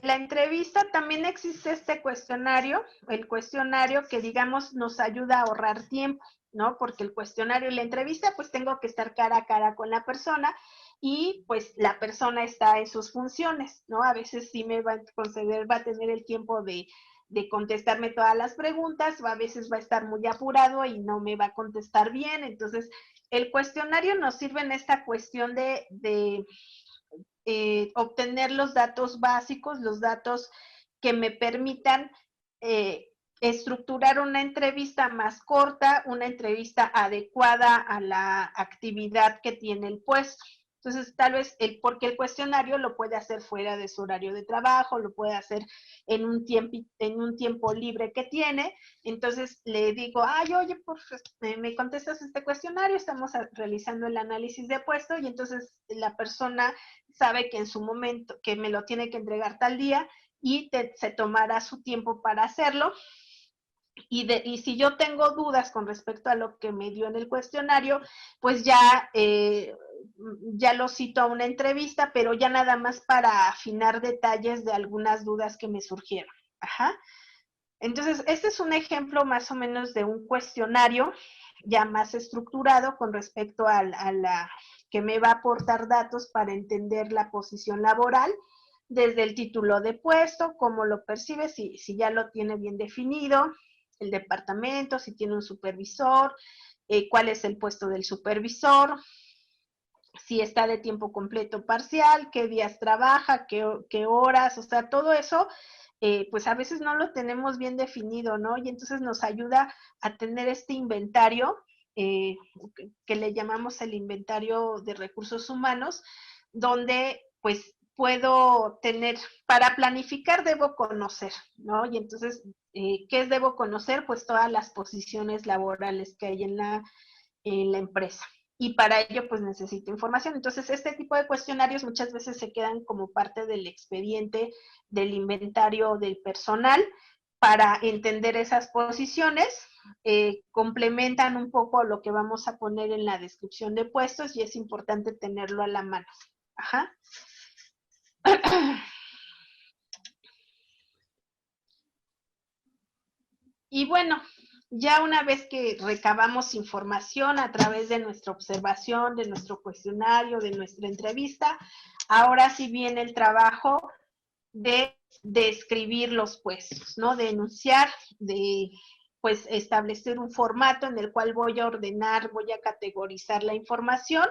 [SPEAKER 2] la entrevista también existe este cuestionario, el cuestionario que, digamos, nos ayuda a ahorrar tiempo, ¿no? Porque el cuestionario y la entrevista, pues tengo que estar cara a cara con la persona y pues la persona está en sus funciones, ¿no? A veces sí me va a conceder, va a tener el tiempo de contestarme todas las preguntas, o a veces va a estar muy apurado y no me va a contestar bien. Entonces, el cuestionario nos sirve en esta cuestión de obtener los datos básicos, los datos que me permitan estructurar una entrevista más corta, una entrevista adecuada a la actividad que tiene el puesto. Entonces, tal vez porque el cuestionario lo puede hacer fuera de su horario de trabajo, lo puede hacer en un tiempo libre que tiene. Entonces, le digo, ay, oye, pues me contestas este cuestionario, estamos realizando el análisis de puesto, y entonces la persona sabe que en su momento, que me lo tiene que entregar tal día, y se tomará su tiempo para hacerlo. Y si yo tengo dudas con respecto a lo que me dio en el cuestionario, pues ya lo cito a una entrevista, pero ya nada más para afinar detalles de algunas dudas que me surgieron. Ajá. Entonces, este es un ejemplo más o menos de un cuestionario ya más estructurado con respecto a la que me va a aportar datos para entender la posición laboral, desde el título de puesto, cómo lo percibe, si ya lo tiene bien definido, el departamento, si tiene un supervisor, cuál es el puesto del supervisor, si está de tiempo completo parcial, qué días trabaja, qué horas, o sea, todo eso, pues a veces no lo tenemos bien definido, ¿no? Y entonces nos ayuda a tener este inventario, que le llamamos el inventario de recursos humanos, donde pues puedo tener, para planificar debo conocer, ¿no? Y entonces, ¿qué debo conocer? Pues todas las posiciones laborales que hay en la empresa. Y para ello, pues necesito información. Entonces, este tipo de cuestionarios muchas veces se quedan como parte del expediente del inventario del personal para entender esas posiciones. Complementan un poco lo que vamos a poner en la descripción de puestos y es importante tenerlo a la mano. Ajá. Y bueno, ya una vez que recabamos información a través de nuestra observación, de nuestro cuestionario, de nuestra entrevista, ahora sí viene el trabajo de describir los puestos, ¿no? De enunciar, de pues establecer un formato en el cual voy a ordenar, voy a categorizar la información.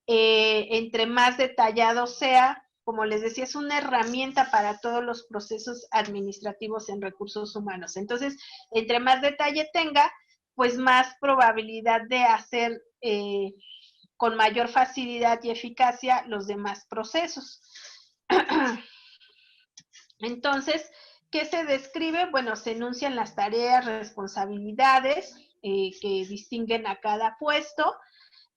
[SPEAKER 2] Entre más detallado sea, como les decía, es una herramienta para todos los procesos administrativos en recursos humanos. Entonces, entre más detalle tenga, pues más probabilidad de hacer con mayor facilidad y eficacia los demás procesos. Entonces, ¿qué se describe? Bueno, se enuncian las tareas, responsabilidades que distinguen a cada puesto,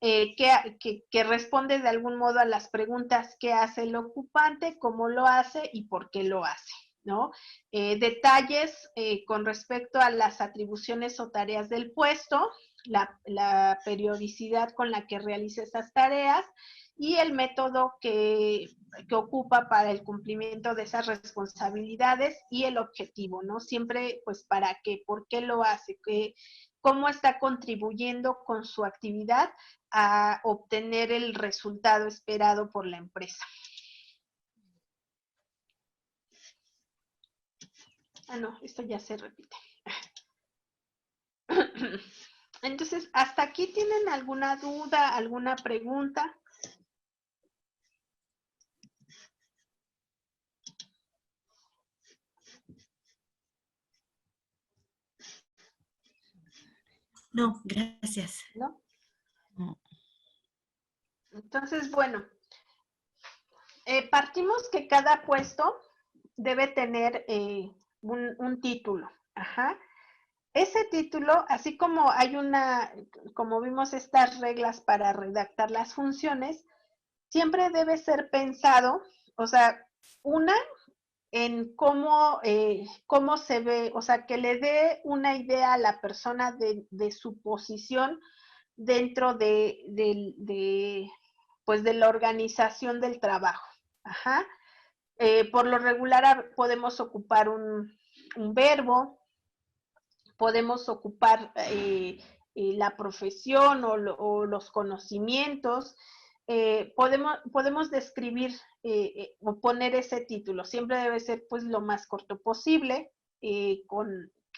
[SPEAKER 2] que responde de algún modo a las preguntas que hace el ocupante, cómo lo hace y por qué lo hace. ¿no? Detalles con respecto a las atribuciones o tareas del puesto, la periodicidad con la que realiza esas tareas y el método que ocupa para el cumplimiento de esas responsabilidades y el objetivo, ¿no? Siempre, pues, ¿para qué? ¿Por qué lo hace? ¿Cómo está contribuyendo con su actividad a obtener el resultado esperado por la empresa? Ah, no, esto ya se repite. Entonces, ¿hasta aquí tienen alguna duda, alguna pregunta?
[SPEAKER 8] No, gracias.
[SPEAKER 2] ¿No?
[SPEAKER 8] No.
[SPEAKER 2] Entonces, bueno, partimos que cada puesto debe tener un título. Ajá. Ese título, así como hay como vimos estas reglas para redactar las funciones, siempre debe ser pensado, o sea, en cómo se ve, o sea, que le dé una idea a la persona de su posición dentro pues de la organización del trabajo. Ajá. Por lo regular podemos ocupar un verbo, podemos ocupar la profesión o los conocimientos, podemos describir o poner ese título. Siempre debe ser pues lo más corto posible,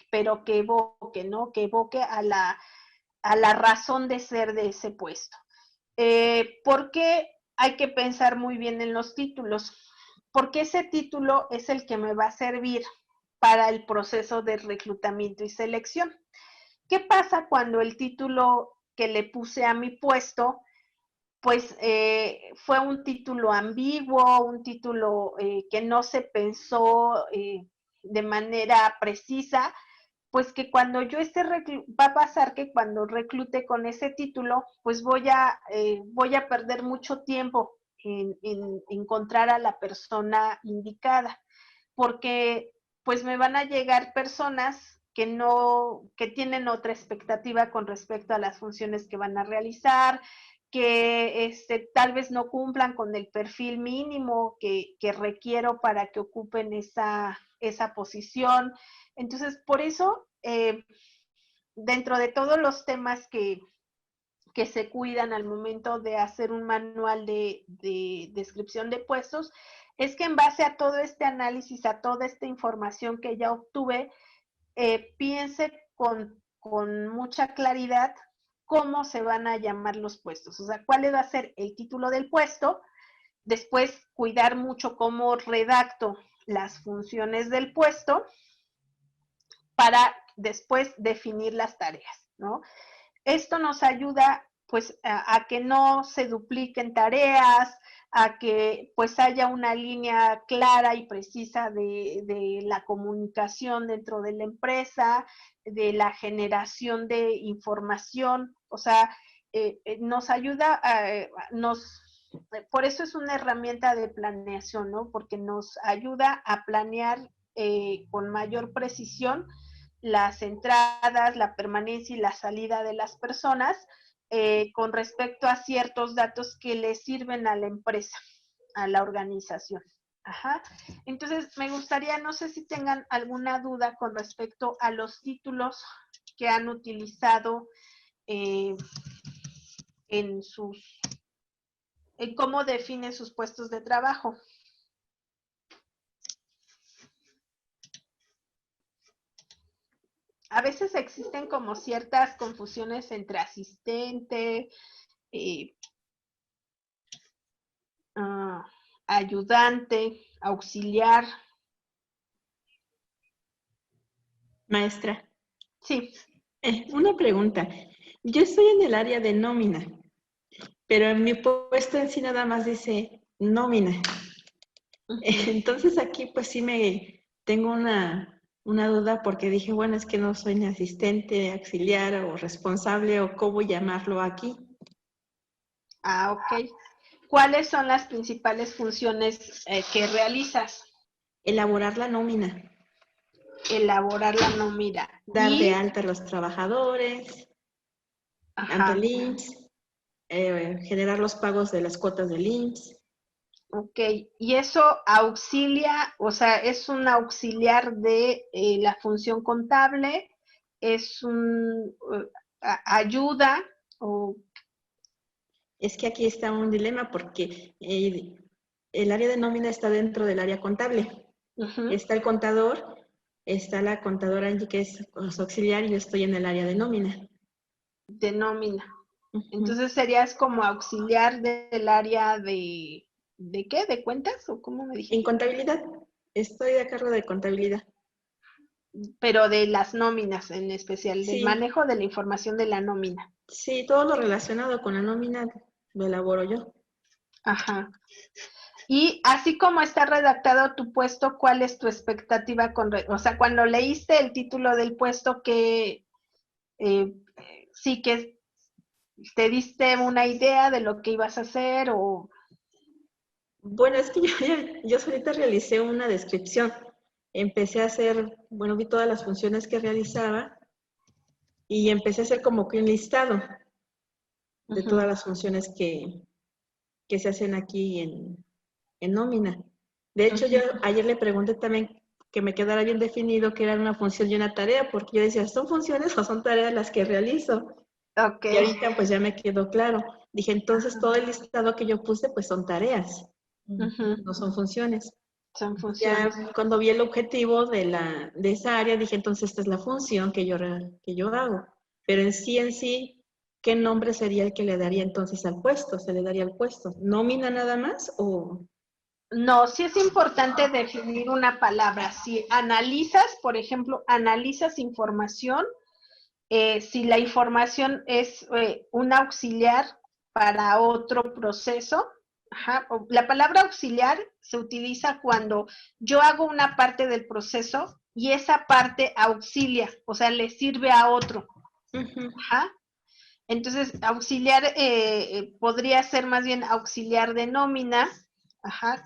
[SPEAKER 2] pero que evoque, ¿no? Que evoque a la razón de ser de ese puesto. ¿Por qué hay que pensar muy bien en los títulos? Porque ese título es el que me va a servir para el proceso de reclutamiento y selección. ¿Qué pasa cuando el título que le puse a mi puesto, pues fue un título ambiguo, un título que no se pensó de manera precisa? Pues que cuando yo va a pasar que cuando reclute con ese título, pues voy a perder mucho tiempo en encontrar a la persona indicada, porque pues me van a llegar personas que tienen otra expectativa con respecto a las funciones que van a realizar, que tal vez no cumplan con el perfil mínimo que requiero para que ocupen esa posición. Entonces, por eso, dentro de todos los temas que se cuidan al momento de hacer un manual de descripción de puestos, es que en base a todo este análisis, a toda esta información que ya obtuve, piense con mucha claridad cómo se van a llamar los puestos, o sea, cuál va a ser el título del puesto, después cuidar mucho cómo redacto las funciones del puesto para después definir las tareas, ¿no? Esto nos ayuda pues a que no se dupliquen tareas, a que pues haya una línea clara y precisa de la comunicación dentro de la empresa, de la generación de información, o sea, nos ayuda, por eso es una herramienta de planeación, ¿no? Porque nos ayuda a planear con mayor precisión las entradas, la permanencia y la salida de las personas con respecto a ciertos datos que le sirven a la empresa, a la organización. Ajá. Entonces, me gustaría, no sé si tengan alguna duda con respecto a los títulos que han utilizado en cómo definen sus puestos de trabajo. A veces existen como ciertas confusiones entre asistente, ayudante, auxiliar.
[SPEAKER 8] Maestra.
[SPEAKER 2] Sí.
[SPEAKER 8] Una pregunta. Yo estoy en el área de nómina, pero en mi puesto en sí nada más dice nómina. Entonces aquí pues sí tengo una duda porque dije, bueno, es que no soy ni asistente, auxiliar o responsable o cómo llamarlo aquí.
[SPEAKER 2] Ah, ok. ¿Cuáles son las principales funciones que realizas?
[SPEAKER 8] Elaborar la nómina.
[SPEAKER 2] Elaborar la nómina.
[SPEAKER 8] Dar de alta a los trabajadores, ante el IMSS, generar los pagos de las cuotas del IMSS.
[SPEAKER 2] Ok, y eso auxilia, o sea, es un auxiliar de la función contable, es un ayuda o...
[SPEAKER 8] Es que aquí está un dilema porque el área de nómina está dentro del área contable. Está el contador, está la contadora Angie, que es su auxiliar, y yo estoy en el área de nómina.
[SPEAKER 2] De nómina. Entonces serías como auxiliar del área ¿de qué? ¿De cuentas? ¿O cómo me dijiste?
[SPEAKER 8] En contabilidad. Estoy a cargo de contabilidad.
[SPEAKER 2] Pero de las nóminas en especial, del
[SPEAKER 8] Sí.
[SPEAKER 2] manejo de la información de la nómina.
[SPEAKER 8] Sí, todo lo relacionado con la nómina lo elaboro yo.
[SPEAKER 2] Ajá. Y así como está redactado tu puesto, ¿cuál es tu expectativa o sea, cuando leíste el título del puesto, que sí que te diste una idea de lo que ibas a hacer o...
[SPEAKER 8] Bueno, es que yo solita realicé una descripción. Empecé a hacer, bueno, vi todas las funciones que realizaba y empecé a hacer como que un listado de todas las funciones que se hacen aquí en nómina. De hecho, yo ayer le pregunté también que me quedara bien definido que era una función y una tarea, porque yo decía, ¿son funciones o son tareas las que realizo?
[SPEAKER 2] Okay.
[SPEAKER 8] Y ahorita pues ya me quedó claro. Dije, entonces todo el listado que yo puse pues son tareas, no son funciones.
[SPEAKER 2] Son funciones.
[SPEAKER 8] Ya cuando vi el objetivo de esa área, dije, entonces esta es la función que yo hago. Pero en sí, ¿qué nombre sería el que le daría entonces al puesto? ¿Se le daría al puesto? ¿Nómina nada más o...?
[SPEAKER 2] No, sí es importante definir una palabra. Si analizas, por ejemplo, analizas información, si la información es un auxiliar para otro proceso, la palabra auxiliar se utiliza cuando yo hago una parte del proceso y esa parte auxilia, o sea, le sirve a otro. Entonces, auxiliar podría ser más bien auxiliar de nómina,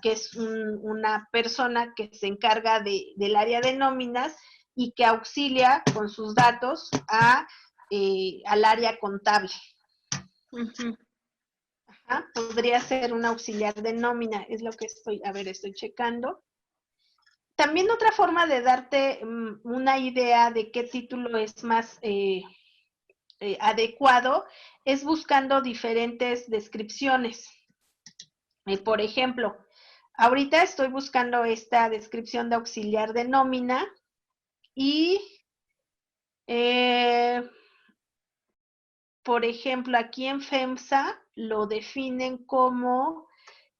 [SPEAKER 2] que es una persona que se encarga del área de nóminas y que auxilia con sus datos al área contable. Podría ser un auxiliar de nómina, es lo que estoy checando. También otra forma de darte una idea de qué título es más adecuado es buscando diferentes descripciones. Por ejemplo, ahorita estoy buscando esta descripción de auxiliar de nómina y, por ejemplo, aquí en FEMSA lo definen como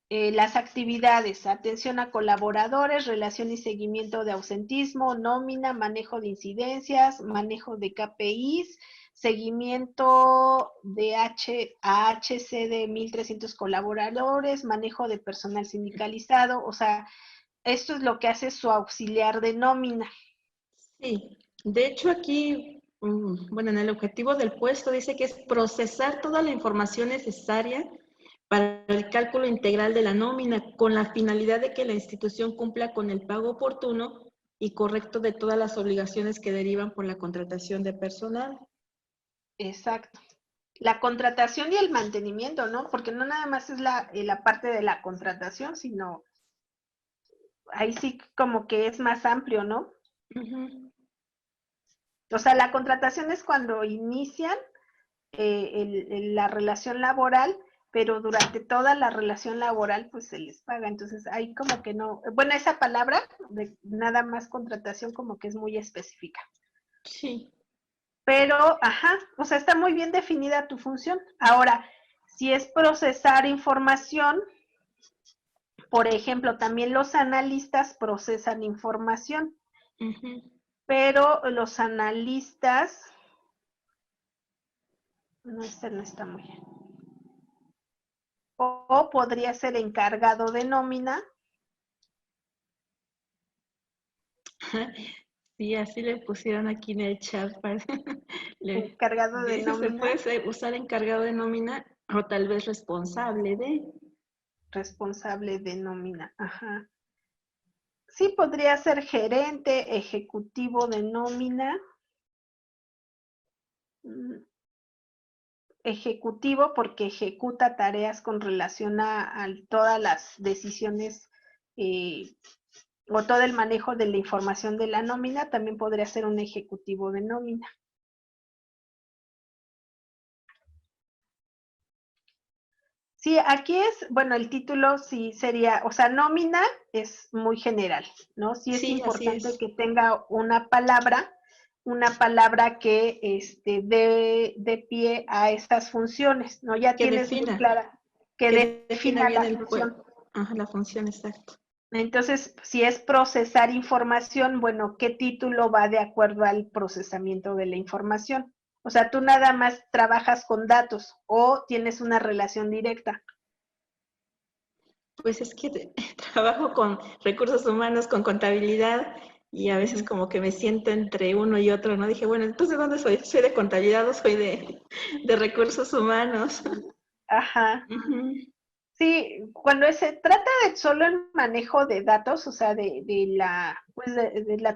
[SPEAKER 2] las actividades: atención a colaboradores, relación y seguimiento de ausentismo, nómina, manejo de incidencias, manejo de KPIs, seguimiento de AHC de 1,300 colaboradores, manejo de personal sindicalizado. O sea, esto es lo que hace su auxiliar de nómina.
[SPEAKER 8] Sí, de hecho aquí, bueno, en el objetivo del puesto dice que es procesar toda la información necesaria para el cálculo integral de la nómina con la finalidad de que la institución cumpla con el pago oportuno y correcto de todas las obligaciones que derivan por la contratación de personal.
[SPEAKER 2] Exacto. La contratación y el mantenimiento, ¿no? Porque no nada más es la parte de la contratación, sino ahí sí como que es más amplio, ¿no? O sea, la contratación es cuando inician la relación laboral, pero durante toda la relación laboral pues se les paga. Entonces ahí como que no, bueno, esa palabra de nada más contratación como que es muy específica.
[SPEAKER 8] Sí.
[SPEAKER 2] Pero, o sea, está muy bien definida tu función. Ahora, si es procesar información, por ejemplo, también los analistas procesan información, pero los analistas, no, este no está muy bien. O podría ser encargado de nómina.
[SPEAKER 8] Sí, así le pusieron aquí en el chat.
[SPEAKER 2] Encargado de nómina.
[SPEAKER 8] Se puede usar encargado de nómina o tal vez responsable de.
[SPEAKER 2] Responsable de nómina, Sí, podría ser gerente, ejecutivo de nómina. Ejecutivo porque ejecuta tareas con relación a todas las decisiones o todo el manejo de la información de la nómina. También podría ser un ejecutivo de nómina. Sí, aquí es, bueno, el título sí sería, o sea, nómina es muy general, ¿no? Sí es
[SPEAKER 8] Sí, así
[SPEAKER 2] importante
[SPEAKER 8] es.
[SPEAKER 2] que tenga una palabra que dé pie a estas funciones, ¿no? Ya
[SPEAKER 8] Que
[SPEAKER 2] tienes muy
[SPEAKER 8] defina,
[SPEAKER 2] clara, que
[SPEAKER 8] defina
[SPEAKER 2] defina
[SPEAKER 8] bien
[SPEAKER 2] la
[SPEAKER 8] el
[SPEAKER 2] función.
[SPEAKER 8] Ajá, la función, exacto.
[SPEAKER 2] Entonces, si es procesar información, bueno, ¿qué título va de acuerdo al procesamiento de la información? O sea, tú nada más trabajas con datos o tienes una relación directa.
[SPEAKER 8] Pues es que trabajo con recursos humanos, con contabilidad, y a veces como que me siento entre uno y otro, ¿no? Dije, bueno, entonces, ¿dónde soy? ¿Soy de contabilidad o soy de recursos humanos?
[SPEAKER 2] Ajá.
[SPEAKER 8] Ujú.
[SPEAKER 2] Sí, cuando se trata de solo el manejo de datos, o sea, pues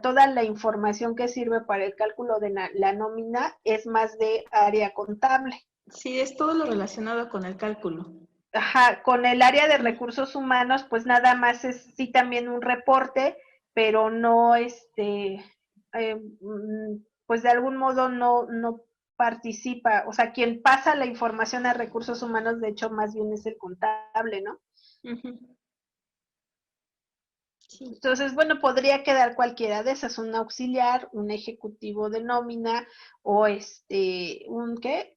[SPEAKER 2] toda la información que sirve para el cálculo de la nómina, es más de área contable.
[SPEAKER 8] Sí, es todo lo relacionado con el cálculo.
[SPEAKER 2] Ajá, con el área de recursos humanos, pues nada más es sí también un reporte, pero no pues de algún modo no participa, o sea, quien pasa la información a recursos humanos, de hecho, más bien es el contable, ¿no?
[SPEAKER 8] Ujú. Sí.
[SPEAKER 2] Entonces, bueno, podría quedar cualquiera de esas, un auxiliar, un ejecutivo de nómina, o un ¿qué?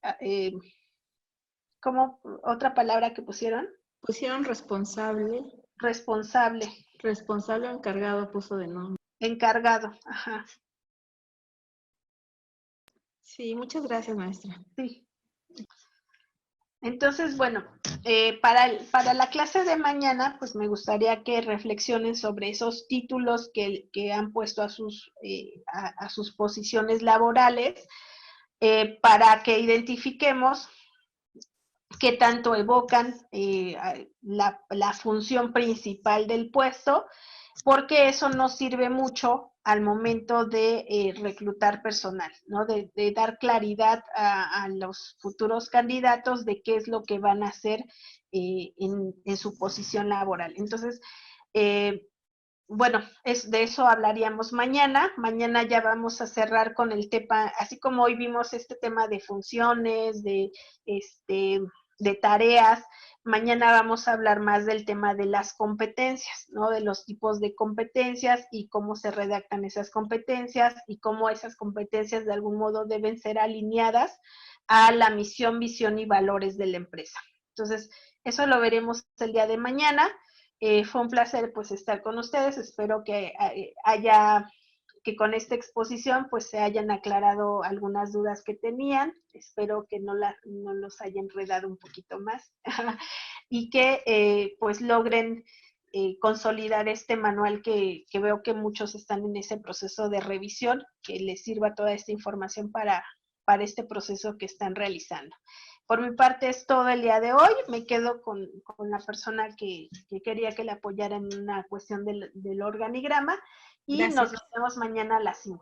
[SPEAKER 2] ¿Cómo otra palabra que pusieron?
[SPEAKER 8] Pusieron responsable,
[SPEAKER 2] Responsable,
[SPEAKER 8] responsable o encargado puso de nombre.
[SPEAKER 2] encargado, ajá,
[SPEAKER 8] Sí, muchas gracias, maestra.
[SPEAKER 2] sí. Entonces, bueno, para la clase de mañana, pues me gustaría que reflexionen sobre esos títulos que han puesto a sus posiciones laborales, para que identifiquemos qué tanto evocan la función principal del puesto, porque eso nos sirve mucho al momento de reclutar personal, ¿no? De dar claridad a los futuros candidatos de qué es lo que van a hacer en su posición laboral. Entonces, bueno, de eso hablaríamos mañana. Mañana ya vamos a cerrar con el tema, así como hoy vimos este tema de funciones, de tareas. Mañana vamos a hablar más del tema de las competencias, ¿no? De los tipos de competencias y cómo se redactan esas competencias y cómo esas competencias de algún modo deben ser alineadas a la misión, visión y valores de la empresa. Entonces, eso lo veremos el día de mañana. Fue un placer pues estar con ustedes. Espero que que con esta exposición pues se hayan aclarado algunas dudas que tenían. Espero que no los haya enredado un poquito más y que pues logren consolidar este manual que veo que muchos están en ese proceso de revisión, que les sirva toda esta información para este proceso que están realizando. Por mi parte es todo el día de hoy. Me quedo con la persona que quería que le apoyara en una cuestión del organigrama y
[SPEAKER 8] Gracias.
[SPEAKER 2] nos vemos mañana a las 5.